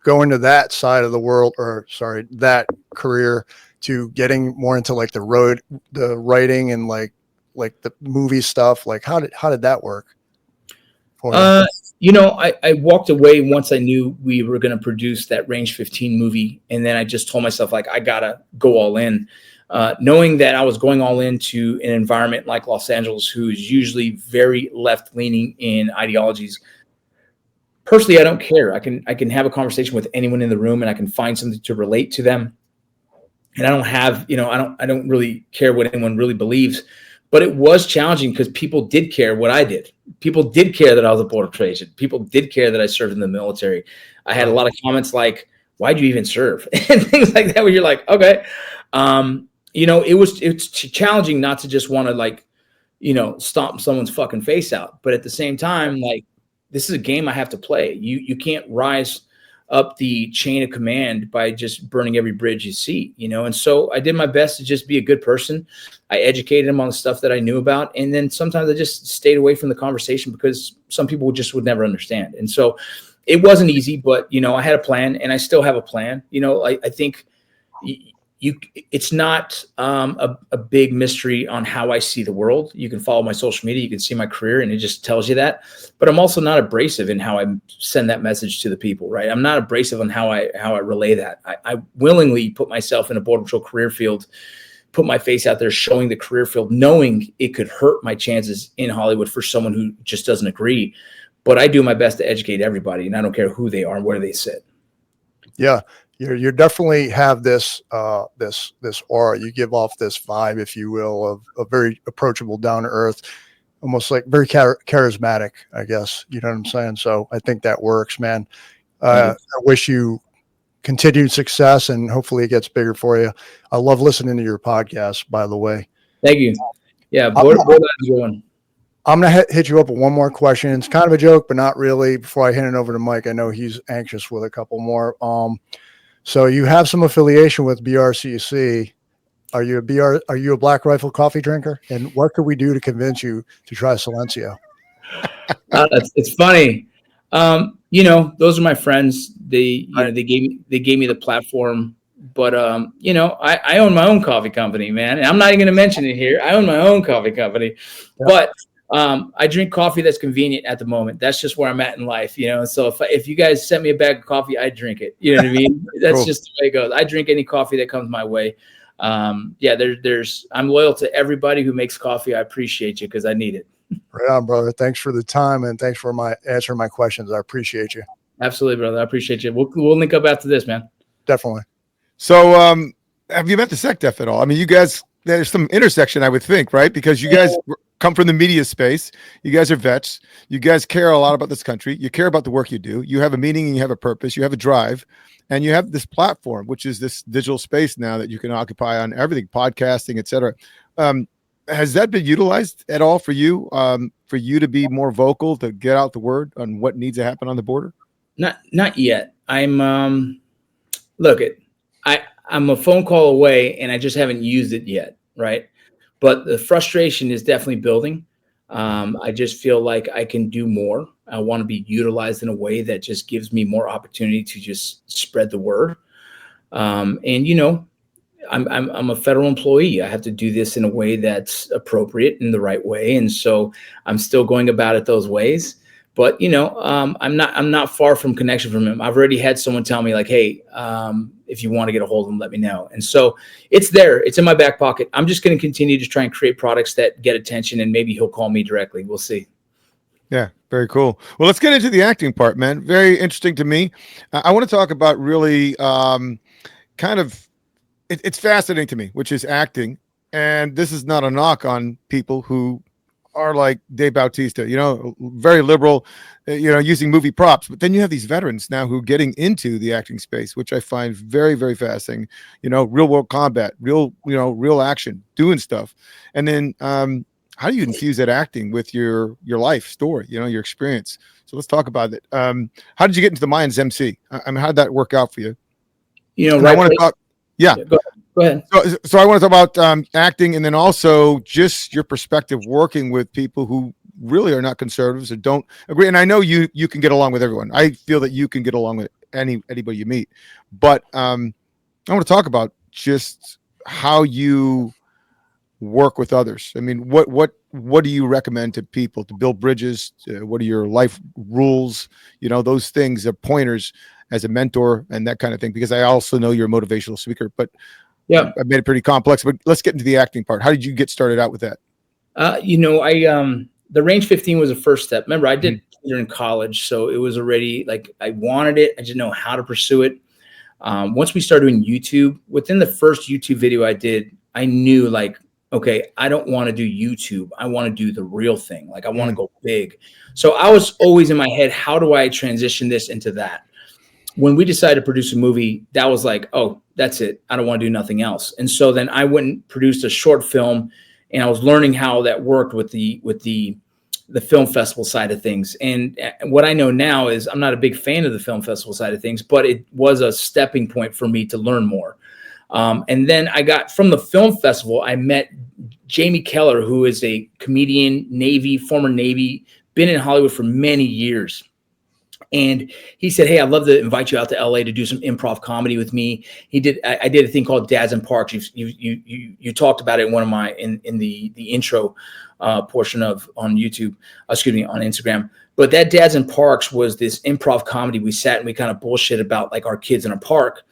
going to that side of the world, that career, to getting more into like the writing and like the movie stuff, like how did that work for you? I walked away once I knew we were going to produce that Range 15 movie. And then I just told myself, like, I got to go all in, knowing that I was going all into an environment like Los Angeles, who is usually very left leaning in ideologies. Personally, I don't care. I can have a conversation with anyone in the room, and I can find something to relate to them. And I don't have, I don't really care what anyone really believes. But it was challenging because people did care what I did. People did care that I was a border patrol agent. People did care that I served in the military. I had a lot of comments like, "Why'd you even serve?" and things like that, where you're like, okay. It's challenging not to just want to stomp someone's fucking face out. But at the same time, like, this is a game I have to play. You can't rise up the chain of command by just burning every bridge you see, And so I did my best to just be a good person. I educated them on the stuff that I knew about. And then sometimes I just stayed away from the conversation because some people would never understand. And so it wasn't easy, but, I had a plan, and I still have a plan. I think it's not a big mystery on how I see the world. You can follow my social media, you can see my career, and it just tells you that. But I'm also not abrasive in how I send that message to the people, right? I'm not abrasive on how I relay that. I willingly put myself in a Border Patrol career field, put my face out there, showing the career field, knowing it could hurt my chances in Hollywood for someone who just doesn't agree. But I do my best to educate everybody, and I don't care who they are and where they sit. Yeah. You definitely have this aura. You give off this vibe, if you will, of a very approachable, down to earth, almost like very charismatic, I guess. You know what I'm saying? So I think that works, man. I wish you continued success, and hopefully it gets bigger for you. I love listening to your podcast, by the way. Thank you. Yeah. I'm going to hit you up with one more question. It's kind of a joke, but not really. Before I hand it over to Mike, I know he's anxious with a couple more. So you have some affiliation with BRCC. Are you a Black Rifle coffee drinker? And what could we do to convince you to try Silencio? It's funny. Those are my friends. They gave me the platform, but I own my own coffee company, man. And I'm not even going to mention it here. I own my own coffee company, but I drink coffee that's convenient at the moment. That's just where I'm at in life, So if you guys sent me a bag of coffee, I drink it. You know what I mean? That's cool. Just the way it goes. I drink any coffee that comes my way. I'm loyal to everybody who makes coffee. I appreciate you because I need it. Right on, brother. Thanks for the time, and thanks for answering my questions. I appreciate you. Absolutely, brother. I appreciate you. We'll link up after this, man. Definitely. So, have you met the SecDef at all? I mean, you guys, there's some intersection, I would think, right? Because you guys come from the media space. You guys are vets. You guys care a lot about this country. You care about the work you do. You have a meaning and you have a purpose. You have a drive, and you have this platform, which is this digital space now that you can occupy on everything, podcasting, et cetera. Has that been utilized at all for you to be more vocal, to get out the word on what needs to happen on the border? Not yet. I'm I'm a phone call away, and I just haven't used it yet, right? But the frustration is definitely building. I just feel like I can do more. I want to be utilized in a way that just gives me more opportunity to just spread the word. I'm a federal employee. I have to do this in a way that's appropriate, in the right way, and so I'm still going about it those ways. But I'm not far from connection from him. I've already had someone tell me like, "Hey, if you want to get a hold of him, let me know." And so it's there. It's in my back pocket. I'm just going to continue to try and create products that get attention, and maybe he'll call me directly. We'll see. Yeah, very cool. Well, let's get into the acting part, man. Very interesting to me. I want to talk about really it's fascinating to me, which is acting. And this is not a knock on people who are like Dave Bautista, very liberal, using movie props. But then you have these veterans now who are getting into the acting space, which I find very, very fascinating. Real world combat, real action, doing stuff. And then how do you infuse that acting with your life story, your experience? So let's talk about it. How did you get into the Mayans MC? I mean, how did that work out for you? Right. I want to talk. Yeah. Go ahead. So I want to talk about acting, and then also just your perspective working with people who really are not conservatives or don't agree. And I know you can get along with everyone. I feel that you can get along with anybody you meet. But I want to talk about just how you work with others. I mean, what do you recommend to people to build bridges? What are your life rules? Those things are pointers as a mentor and that kind of thing, because I also know you're a motivational speaker, but yeah, I made it pretty complex. But let's get into the acting part. How did you get started out with that? The Range 15 was the first step. Remember, I did theater in college, so it was already like I wanted it. I didn't know how to pursue it. Once we started doing YouTube, within the first YouTube video I did, I knew like, okay, I don't want to do YouTube. I want to do the real thing. Like I want to go big. So I was always in my head, how do I transition this into that? When we decided to produce a movie, that was like, oh, that's it. I don't want to do nothing else. And so then I went and produced a short film, and I was learning how that worked with the film festival side of things. And what I know now is I'm not a big fan of the film festival side of things, but it was a stepping point for me to learn more. And then I got from the film festival, I met Jamie Keller, who is a comedian, former Navy, been in Hollywood for many years. And he said, hey, I'd love to invite you out to LA to do some improv comedy with me. I did a thing called Dads in Parks. You talked about it in one of my, in the intro portion on YouTube, on Instagram. But that Dads in Parks was this improv comedy. We sat and we kind of bullshit about like our kids in a park.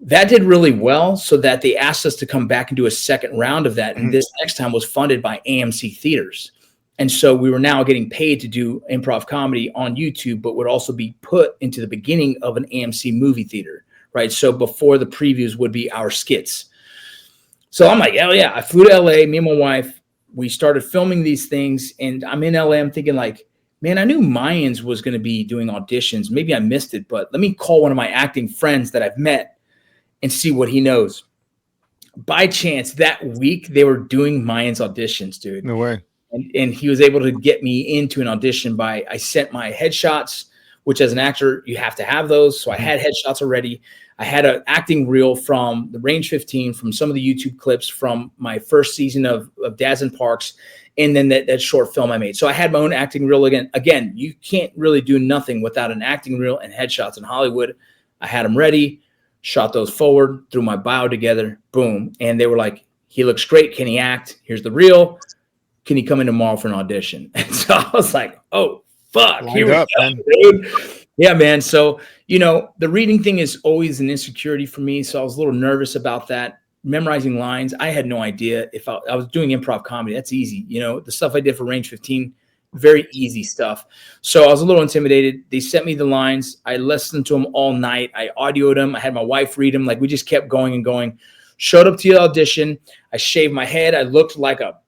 That did really well, so that they asked us to come back and do a second round of that. And this next time was funded by AMC Theaters. And so we were now getting paid to do improv comedy on YouTube, but would also be put into the beginning of an AMC movie theater, right? So before the previews would be our skits. So I'm like, hell yeah. I flew to LA, me and my wife, we started filming these things, and I'm in LA. I'm thinking like, man, I knew Mayans was going to be doing auditions. Maybe I missed it, but let me call one of my acting friends that I've met and see what he knows. By chance, that week, they were doing Mayans auditions, dude. No way. And he was able to get me into an audition I sent my headshots, which as an actor, you have to have those. So I had headshots already. I had an acting reel from the Range 15, from some of the YouTube clips from my first season of Dads in Parks, and then that short film I made. So I had my own acting reel again. Again, you can't really do nothing without an acting reel and headshots in Hollywood. I had them ready, shot those forward, threw my bio together, boom. And they were like, he looks great. Can he act? Here's the reel. Can he come in tomorrow for an audition? And so I was like, oh, fuck. Here we go, dude. Yeah, man. So, the reading thing is always an insecurity for me. So I was a little nervous about that. Memorizing lines, I had no idea. If I was doing improv comedy, that's easy. The stuff I did for Range 15, very easy stuff. So I was a little intimidated. They sent me the lines. I listened to them all night. I audioed them. I had my wife read them. Like, we just kept going and going. Showed up to the audition. I shaved my head. I looked like a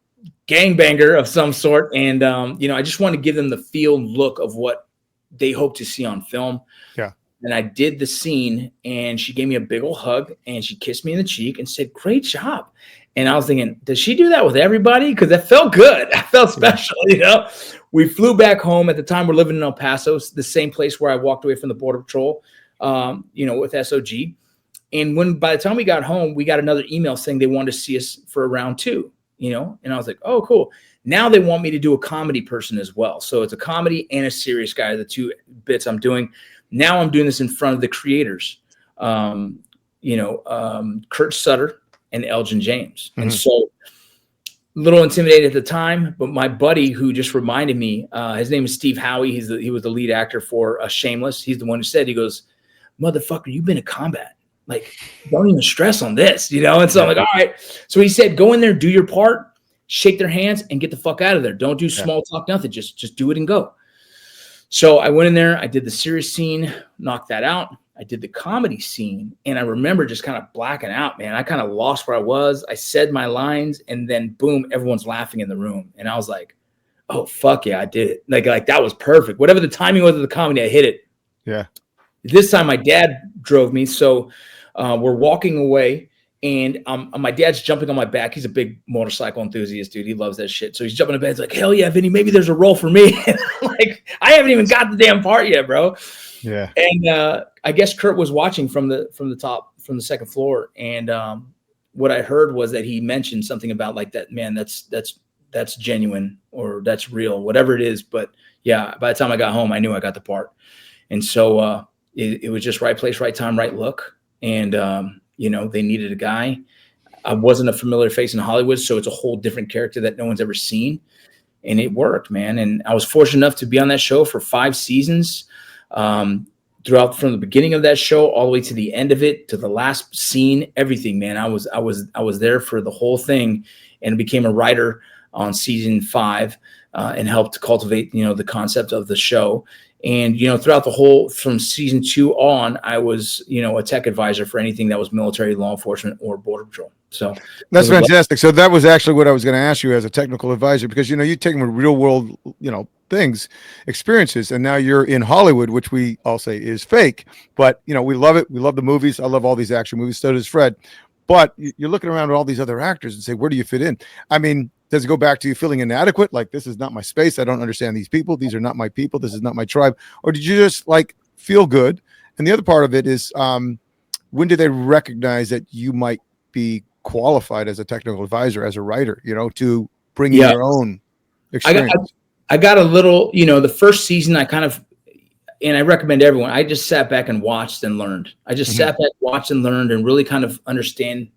gangbanger of some sort. And, I just want to give them the feel and look of what they hope to see on film. Yeah. And I did the scene, and she gave me a big old hug, and she kissed me in the cheek and said, great job. And I was thinking, does she do that with everybody? Because that felt good. I felt special, We flew back home. At the time, we're living in El Paso, the same place where I walked away from the Border Patrol, with SOG. And by the time we got home, we got another email saying they wanted to see us for round 2. And I was like, oh, cool. Now they want me to do a comedy person as well. So it's a comedy and a serious guy, the two bits I'm doing. Now I'm doing this in front of the creators, Kurt Sutter and Elgin James. And so a little intimidated at the time, but my buddy who just reminded me, his name is Steve Howie. He was the lead actor for Shameless. He's the one who said, he goes, motherfucker, you've been in combat. Like, don't even stress on this, And so I'm like, all right. So he said, go in there, do your part, shake their hands, and get the fuck out of there. Don't do small talk, nothing. Just do it and go. So I went in there. I did the serious scene, knocked that out. I did the comedy scene, and I remember just kind of blacking out, man. I kind of lost where I was. I said my lines, and then boom, everyone's laughing in the room. And I was like, oh fuck yeah, I did it. Like that was perfect. Whatever the timing was of the comedy, I hit it. Yeah. This time my dad drove me. So we're walking away and my dad's jumping on my back. He's a big motorcycle enthusiast, dude. He loves that shit. So he's jumping in bed. He's like, hell yeah, Vinny, maybe there's a role for me. Like, I haven't even got the damn part yet, bro. Yeah. And I guess Kurt was watching from the second floor. And what I heard was that he mentioned something about like that, man, that's genuine or that's real, whatever it is. But yeah, by the time I got home, I knew I got the part. And so it was just right place, right time, right look. And, they needed a guy. I wasn't a familiar face in Hollywood, so it's a whole different character that no one's ever seen. And it worked, man. And I was fortunate enough to be on that show for 5 seasons, throughout from the beginning of that show all the way to the end of it, to the last scene, everything, man. I was there for the whole thing, and became a writer on season 5, and helped cultivate, the concept of the show. And, throughout the whole, from season 2 on, I was, a tech advisor for anything that was military, law enforcement, or border patrol. So that's fantastic. So that was actually what I was going to ask you as a technical advisor, because, you're taking real world, things, experiences, and now you're in Hollywood, which we all say is fake, but, we love it. We love the movies. I love all these action movies. So does Fred. But you're looking around at all these other actors and say, where do you fit in? I mean, does it go back to you feeling inadequate? Like, this is not my space. I don't understand these people. These are not my people. This is not my tribe. Or did you just feel good? And the other part of it is, when did they recognize that you might be qualified as a technical advisor, as a writer, to bring in your own experience? I got a little, the first season and I recommend everyone, I just sat back and watched and learned. I just sat back, watched and learned, and really kind of understand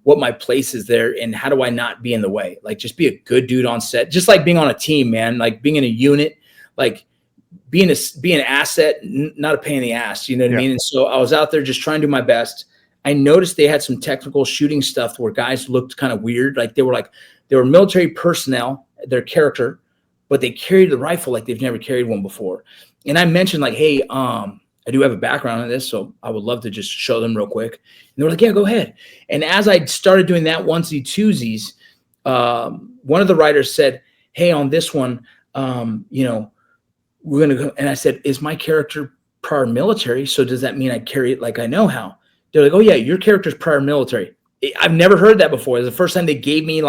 what my place is there and how do I not be in the way? Like, just be a good dude on set, just like being on a team, man, like being in a unit, like be an asset, not a pain in the ass, you know what I mean? And so I was out there just trying to do my best. I noticed they had some technical shooting stuff where guys looked kind of weird. They were military personnel, their character, but they carried the rifle like they've never carried one before. And I mentioned hey, I do have a background in this, so I would love to just show them real quick. And they were like, yeah, go ahead. And as I started doing that onesie twosies, one of the writers said, hey, on this one, we're going to go. And I said, is my character prior military? So does that mean I carry it like I know how? They're like, oh yeah, your character's prior military. I've never heard that before. It was the first time they gave me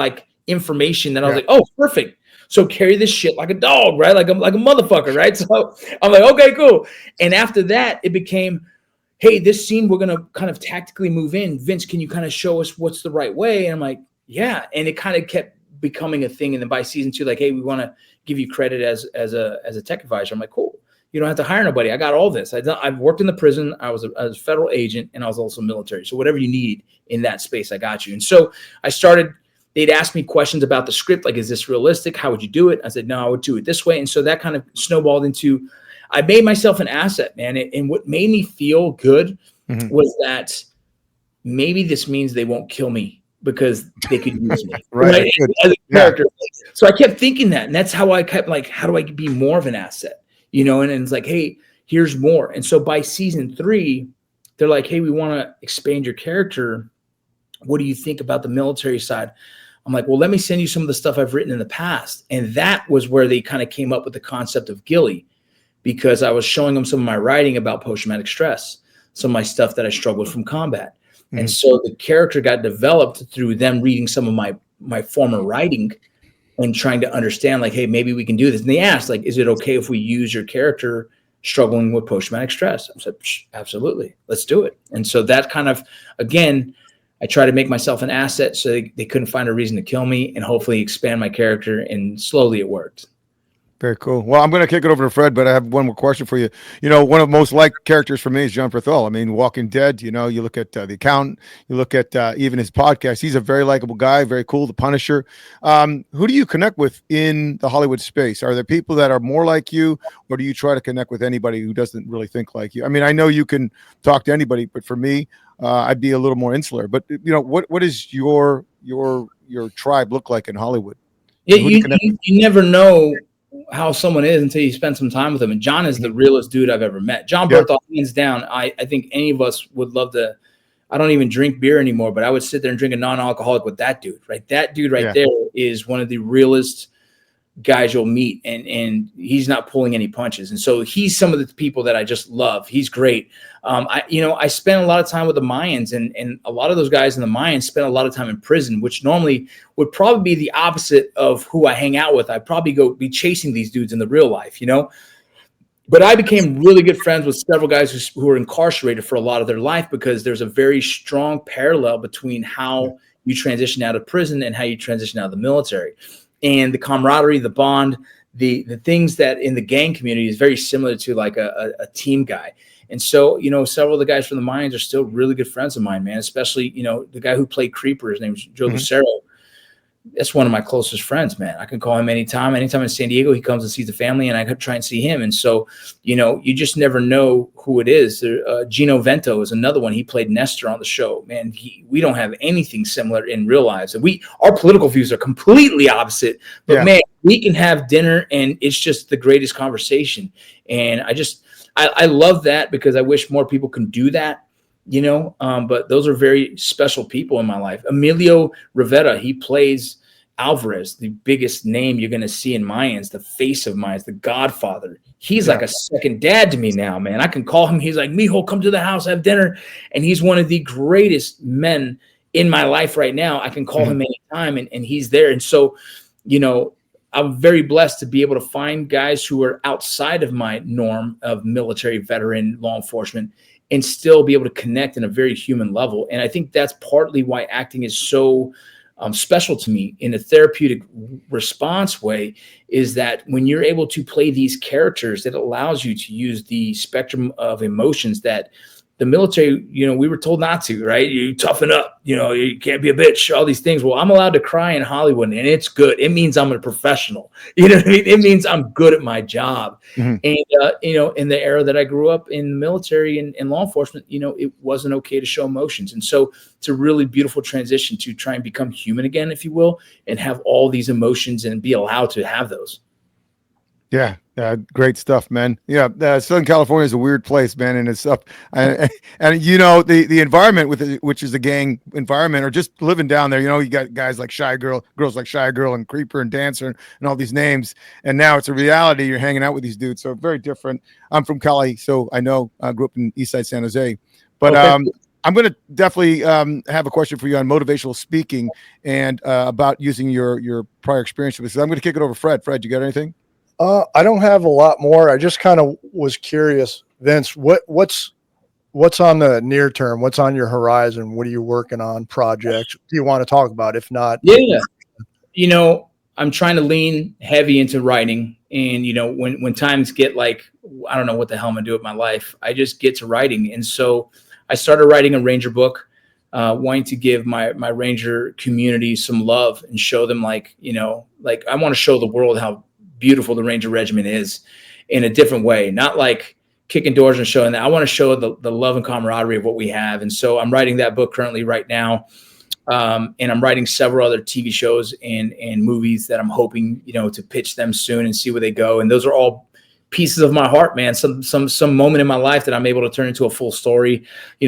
information that I was like, oh, perfect. So carry this shit like a dog, right? Like a motherfucker, right? So I'm like, okay, cool. And after that, it became, hey, this scene, we're going to kind of tactically move in. Vince, can you kind of show us what's the right way? And I'm like, yeah. And it kind of kept becoming a thing. And then by season 2, hey, we want to give you credit as a tech advisor. I'm like, cool. You don't have to hire nobody. I got all this. I've worked in the prison. I was a federal agent, and I was also military. So whatever you need in that space, I got you. And so I started. They'd ask me questions about the script, like, is this realistic? How would you do it? I said, no, I would do it this way. And so that kind of snowballed into, I made myself an asset, man. And what made me feel good was that maybe this means they won't kill me because they could use me right? As a character. So I kept thinking that. And that's how I kept how do I be more of an asset? And it's like, hey, here's more. And so by season 3, they're like, hey, we want to expand your character. What do you think about the military side? I'm like, well, let me send you some of the stuff I've written in the past. And that was where they kind of came up with the concept of Gilly, because I was showing them some of my writing about post-traumatic stress, some of my stuff that I struggled with from combat. And so the character got developed through them reading some of my former writing and trying to understand, hey, maybe we can do this. And they asked, is it okay if we use your character struggling with post-traumatic stress? I said, absolutely, let's do it. And so that kind of, again, I try to make myself an asset so they couldn't find a reason to kill me, and hopefully expand my character. And slowly it worked. Very cool. Well, I'm going to kick it over to Fred, but I have one more question for you. One of the most liked characters for me is John Perthol. I mean, Walking Dead, you look at The Accountant, you look at even his podcast. He's a very likable guy, very cool, The Punisher. Who do you connect with in the Hollywood space? Are there people that are more like you, or do you try to connect with anybody who doesn't really think like you? I mean, I know you can talk to anybody, but for me, I'd be a little more insular. But what is your tribe look like in Hollywood? Yeah, you never know how someone is until you spend some time with them. And John is the realest dude I've ever met. John Berthold, hands down. I think any of us would love to. I don't even drink beer anymore, but I would sit there and drink a non-alcoholic with that dude, right? That dude right there is one of the realest guys you'll meet, and he's not pulling any punches. And so he's some of the people that I just love. He's great. I spent a lot of time with the Mayans, and a lot of those guys in the Mayans spent a lot of time in prison, which normally would probably be the opposite of who I hang out with. I'd probably be chasing these dudes in the real life, But I became really good friends with several guys who were incarcerated for a lot of their life, because there's a very strong parallel between how you transition out of prison and how you transition out of the military. And the camaraderie, the bond, the things that in the gang community is very similar to like a team guy. And so, several of the guys from the Mayans are still really good friends of mine, man, especially, the guy who played Creeper, his name's Joe Lucero. That's one of my closest friends, man. I can call him anytime in San Diego. He comes and sees the family, and I could try and see him. And so, you just never know who it is. Gino Vento is another one. He played Nestor on the show, man. We don't have anything similar in real lives. Our political views are completely opposite, but man, we can have dinner and it's just the greatest conversation. And I love that, because I wish more people can do that. But those are very special people in my life. Emilio Rivera, he plays Alvarez, the biggest name you're going to see in Mayans, the face of Mayans, the Godfather. He's like a second dad to me now, man. I can call him. He's like, Mijo, come to the house, have dinner. And he's one of the greatest men in my life right now. I can call him anytime, and he's there. And so, I'm very blessed to be able to find guys who are outside of my norm of military veteran law enforcement and still be able to connect in a very human level. And I think that's partly why acting is so special to me in a therapeutic response way, is that when you're able to play these characters, it allows you to use the spectrum of emotions that the military, we were told not to, right? You toughen up, you can't be a bitch, all these things. Well, I'm allowed to cry in Hollywood, and it's good. It means I'm a professional. You know what I mean? It means I'm good at my job. And, in the era that I grew up in the military and law enforcement, it wasn't okay to show emotions. And so it's a really beautiful transition to try and become human again, if you will, and have all these emotions and be allowed to have those. Yeah, great stuff, man. Yeah, Southern California is a weird place, man, and it's up. And the environment which is the gang environment, or just living down there. You got guys like girls like Shy Girl, and Creeper and Dancer, and all these names. And now it's a reality. You're hanging out with these dudes, so very different. I'm from Cali, so I know. I grew up in Eastside San Jose, but I'm going to definitely have a question for you on motivational speaking and about using your prior experience with this. I'm going to kick it over to Fred. Fred, you got anything? I don't have a lot more. I just kind of was curious, Vince, what's on the near term? What's on your horizon? What are you working on? Projects? Do you want to talk about? If not, yeah. I'm trying to lean heavy into writing, and when times get like, I don't know what the hell I'm gonna do with my life, I just get to writing. And so I started writing a Ranger book, wanting to give my Ranger community some love and show them I want to show the world how beautiful the Ranger Regiment is in a different way, not like kicking doors and showing that. I want to show the love and camaraderie of what we have. And so I'm writing that book currently right now. And I'm writing several other TV shows and movies that I'm hoping, to pitch them soon and see where they go. And those are all pieces of my heart, man. Some moment in my life that I'm able to turn into a full story.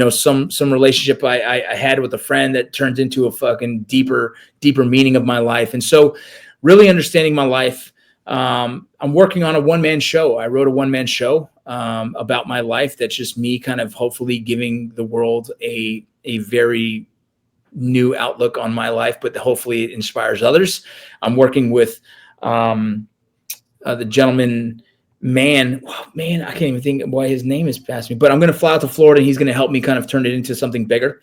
Some relationship I had with a friend that turned into a fucking deeper meaning of my life. And so really understanding my life. I'm working on a one-man show. I wrote a one-man show about my life. That's just me kind of hopefully giving the world a very new outlook on my life, but hopefully it inspires others. I'm working with the gentleman, I can't even think why his name is past me, but I'm going to fly out to Florida, and he's going to help me kind of turn it into something bigger.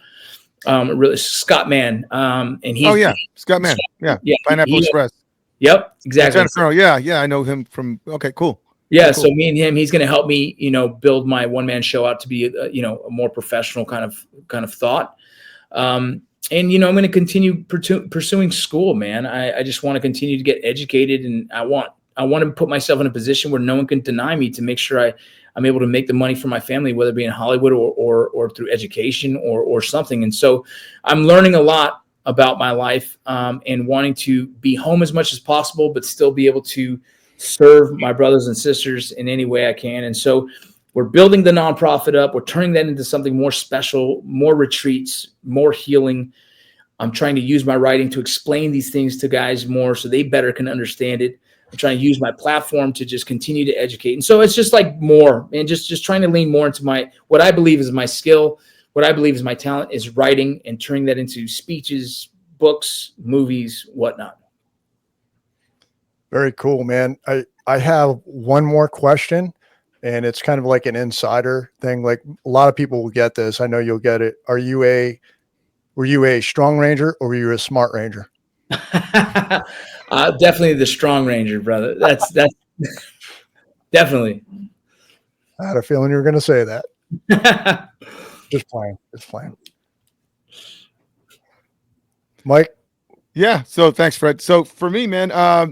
Really, Scott Mann. And he's Scott Mann. Yeah. Pineapple Express. Yep, exactly. Yeah, I know him from. Okay, cool. Yeah, cool. So me and him, he's going to help me, build my one-man show out to be, a more professional kind of thought. And I'm going to continue pursuing school, man. I just want to continue to get educated, and I want to put myself in a position where no one can deny me, to make sure I'm able to make the money for my family, whether it be in Hollywood or through education or something. And so I'm learning a lot about my life, and wanting to be home as much as possible, but still be able to serve my brothers and sisters in any way I can. And so we're building the nonprofit up. We're turning that into something more special, more retreats, more healing. I'm trying to use my writing to explain these things to guys more so they better can understand it. I'm trying to use my platform to just continue to educate. And so it's just like more, and just trying to lean more into what I believe is my skill, what I believe is my talent is writing and turning that into speeches, books, movies, whatnot. Very cool, man. I have one more question, and it's kind of like an insider thing. Like a lot of people will get this. I know you'll get it. Were you a strong ranger or were you a smart ranger? Definitely the strong ranger, brother. That's definitely. I had a feeling you were going to say that. Just playing. Mike? Yeah. So thanks, Fred. So for me, man,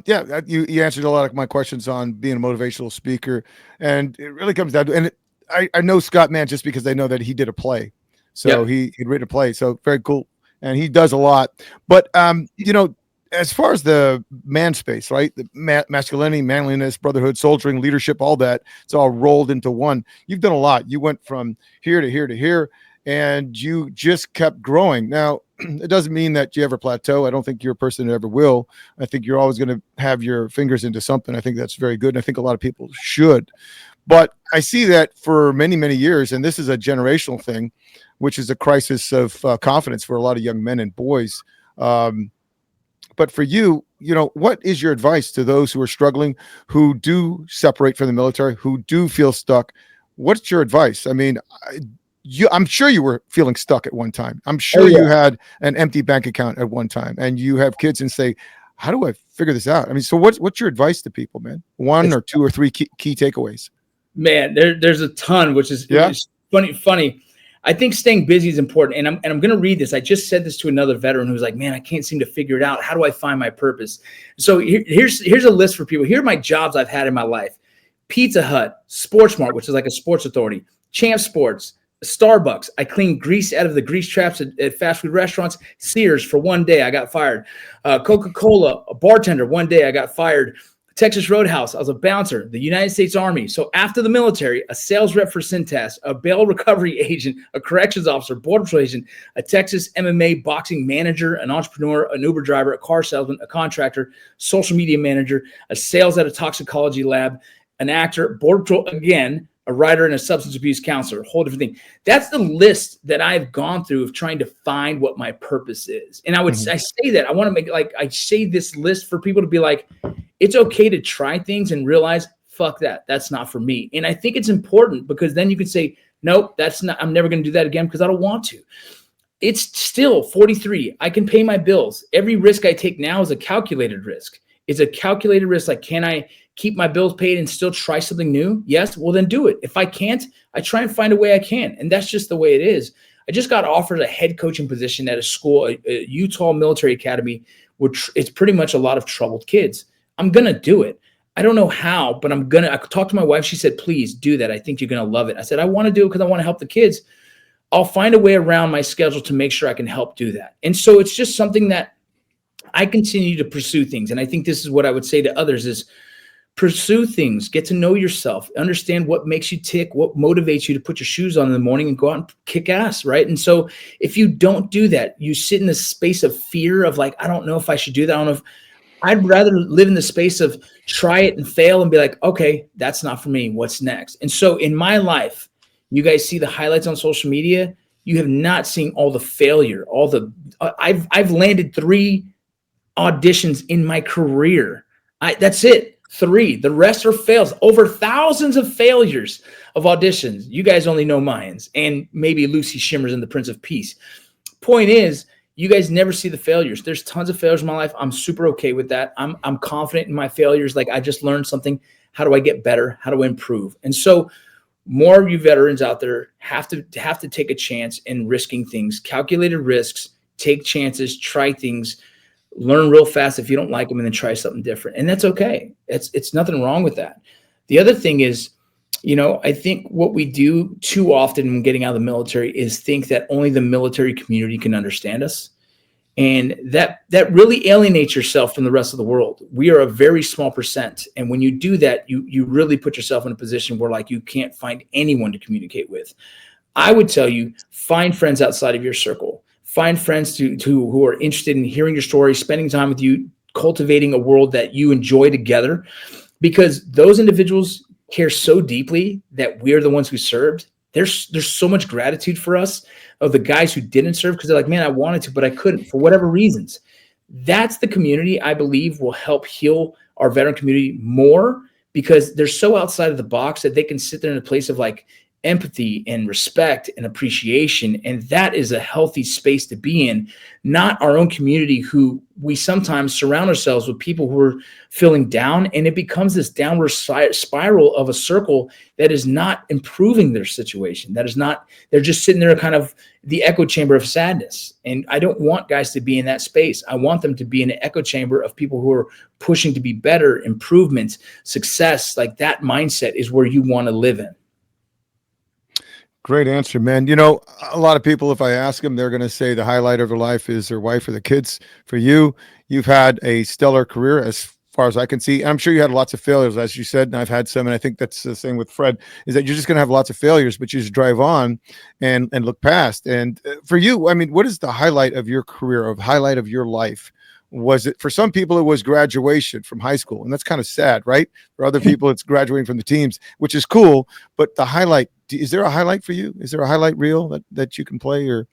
yeah, you answered a lot of my questions on being a motivational speaker, and it really comes down to, and I know Scott, man, just because I know that he did a play, so he'd written a play, so very cool, and he does a lot. But you know, as far as the man space, right, the masculinity, manliness, brotherhood, soldiering, leadership, all that, it's all rolled into one. You've done a lot. You went from here to here to here, and you just kept growing. Now, it doesn't mean that you ever plateau. I don't think you're a person that ever will. I think you're always going to have your fingers into something. I think that's very good. And I think a lot of people should. But I see that for many, many years, and this is a generational thing, which is a crisis of confidence for a lot of young men and boys. But for you, you know, what is your advice to those who are struggling, who do separate from the military, who do feel stuck? What's your advice? I mean, I'm sure you were feeling stuck at one time. I'm sure you had an empty bank account at one time, and you have kids and say, how do I figure this out? I mean, so what's your advice to people, man? One or two or three key takeaways. Man, there's a ton, which is funny. I think staying busy is important. And I'm going to read this. I just said this to another veteran who was like, man, I can't seem to figure it out. How do I find my purpose? So here's a list for people. Here are my jobs I've had in my life. Pizza Hut, Sportsmart, which is like a sports authority, Champ Sports, Starbucks. I cleaned grease out of the grease traps at fast food restaurants. Sears, for one day, I got fired. Coca-Cola, a bartender, one day I got fired. Texas Roadhouse, I was a bouncer. The United States Army. So after the military, a sales rep for Cintas, a bail recovery agent, a corrections officer, border patrol agent, a Texas MMA boxing manager, an entrepreneur, an Uber driver, a car salesman, a contractor, social media manager, a sales at a toxicology lab, an actor, border patrol again, a writer, and a substance abuse counselor, a whole different thing. That's the list that I've gone through of trying to find what my purpose is. And I say that I want to make, like, I say this list for people to be like, it's okay to try things and realize, fuck that, that's not for me. And I think it's important because then you can say, nope, that's not, I'm never going to do that again because I don't want to. It's still 43. I can pay my bills. Every risk I take now is a calculated risk. It's a calculated risk. Like, can I keep my bills paid and still try something new? Yes. Well, then do it. If I can't, I try and find a way I can. And that's just the way it is. I just got offered a head coaching position at a school, a Utah military academy, which it's pretty much a lot of troubled kids. I'm going to do it. I don't know how, but I talked to my wife. She said, please do that. I think you're going to love it. I said, I want to do it because I want to help the kids. I'll find a way around my schedule to make sure I can help do that. And so it's just something that I continue to pursue things. And I think this is what I would say to others is pursue things, get to know yourself, understand what makes you tick, what motivates you to put your shoes on in the morning and go out and kick ass, right? And so if you don't do that, you sit in this space of fear of like, I don't know if I should do that. I don't know if I'd rather live in the space of try it and fail and be like, okay, that's not for me. What's next? And so in my life, you guys see the highlights on social media. You have not seen all the failure, all the, I've landed 3 auditions in my career. That's it. 3. The rest are fails. Over thousands of failures of auditions. You guys only know Mayans and maybe Lucy Shimmers and the Prince of Peace. Point is, you guys never see the failures. There's tons of failures in my life. I'm super okay with that. I'm confident in my failures. Like, I just learned something. How do I get better? How do I improve? And so more of you veterans out there have to take a chance in risking things, calculated risks, take chances, try things, learn real fast if you don't like them, and then try something different. And that's okay. It's nothing wrong with that. The other thing is, I think what we do too often when getting out of the military is think that only the military community can understand us. And that really alienates yourself from the rest of the world. We are a very small percent. And when you do that, you really put yourself in a position where like you can't find anyone to communicate with. I would tell you, find friends outside of your circle. Find friends who are interested in hearing your story, spending time with you, cultivating a world that you enjoy together, because those individuals care so deeply that we're the ones who served. There's so much gratitude for us of the guys who didn't serve, because they're like, man, I wanted to, but I couldn't for whatever reasons. That's the community I believe will help heal our veteran community more, because they're so outside of the box that they can sit there in a place of like empathy and respect and appreciation. And that is a healthy space to be in, not our own community, who we sometimes surround ourselves with people who are feeling down, and it becomes this downward spiral of a circle that is not improving their situation. That is not, they're just sitting there kind of the echo chamber of sadness. And I don't want guys to be in that space. I want them to be in an echo chamber of people who are pushing to be better, improvement, success. Like that mindset is where you want to live in. Great answer, man. You know, a lot of people, if I ask them, they're going to say the highlight of their life is their wife or the kids. For you, you've had a stellar career as far as I can see. I'm sure you had lots of failures, as you said, and I've had some, and I think that's the same with Fred, is that you're just going to have lots of failures, but you just drive on and look past. And for you, I mean, what is the highlight of your career, or highlight of your life? Was it, for some people, it was graduation from high school, and that's kind of sad, right? For other people, it's graduating from the teams, which is cool. But the highlight, is there a highlight for you? Is there a highlight reel that you can play? Or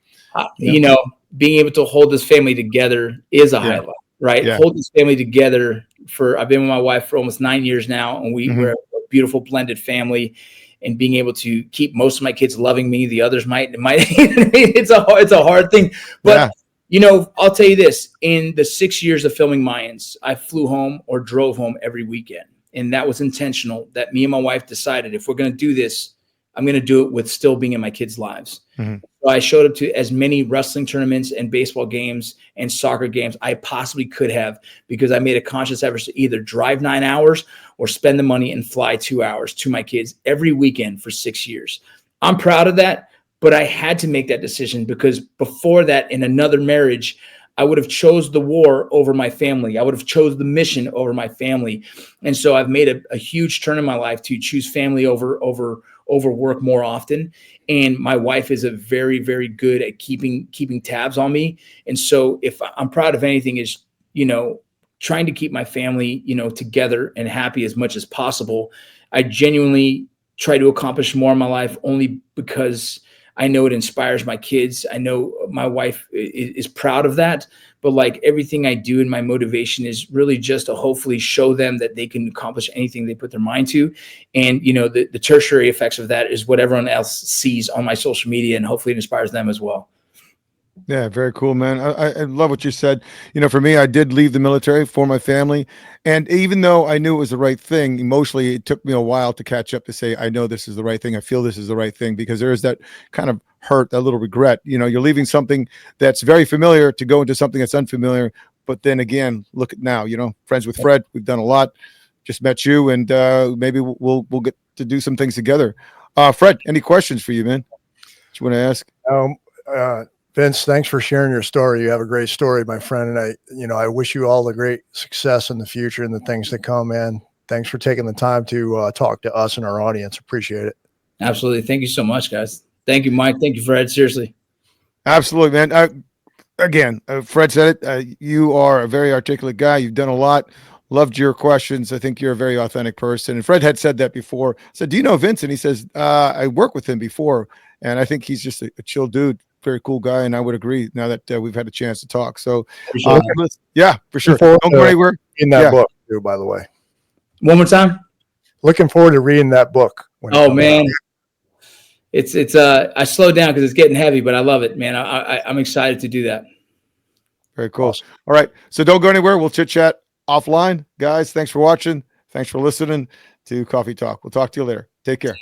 you know, being able to hold this family together is a highlight, right? Yeah. Hold this family together I've been with my wife for almost 9 years now, and we're a beautiful blended family. And being able to keep most of my kids loving me, the others might it's a hard thing, but. You know, I'll tell you this, in the 6 years of filming Mayans, I flew home or drove home every weekend. And that was intentional, that me and my wife decided, if we're going to do this, I'm going to do it with still being in my kids' lives. So I showed up to as many wrestling tournaments and baseball games and soccer games I possibly could have, because I made a conscious effort to either drive 9 hours or spend the money and fly 2 hours to my kids every weekend for 6 years. I'm proud of that. But I had to make that decision, because before that, in another marriage, I would have chose the war over my family. I would have chose the mission over my family. And so I've made a huge turn in my life to choose family over work more often. And my wife is a very, very good at keeping tabs on me. And so if I'm proud of anything, is, you know, trying to keep my family, you know, together and happy as much as possible. I genuinely try to accomplish more in my life only because I know it inspires my kids. I know my wife is proud of that, but like everything I do, and my motivation is really just to hopefully show them that they can accomplish anything they put their mind to. And, you know, the tertiary effects of that is what everyone else sees on my social media, and hopefully it inspires them as well. Yeah, very cool, man. I love what you said. You know, for me, I did leave the military for my family. And even though I knew it was the right thing, emotionally, it took me a while to catch up to say, I know this is the right thing. I feel this is the right thing, because there is that kind of hurt, that little regret. You know, you're leaving something that's very familiar to go into something that's unfamiliar. But then again, look at now, you know, friends with Fred, we've done a lot. Just met you, and maybe we'll get to do some things together. Fred, any questions for you, man? What you want to ask? Vince, thanks for sharing your story. You have a great story, my friend. And I wish you all the great success in the future and the things to come, man. Thanks for taking the time to talk to us and our audience. Appreciate it. Absolutely. Thank you so much, guys. Thank you, Mike. Thank you, Fred. Seriously. Absolutely, man. Again, Fred said it. You are a very articulate guy. You've done a lot. Loved your questions. I think you're a very authentic person. And Fred had said that before. I said, do you know Vincent? He says, I worked with him before. And I think he's just a chill dude. Very cool guy, and I would agree now that we've had a chance to talk. So, yeah, for sure. Don't go anywhere. In that book, too, by the way. One more time. Looking forward to reading that book. Oh man, it's I slowed down because it's getting heavy, but I love it, man. I'm excited to do that. Very cool. Awesome. All right, so don't go anywhere. We'll chit chat offline, guys. Thanks for watching. Thanks for listening to Coffee Talk. We'll talk to you later. Take care.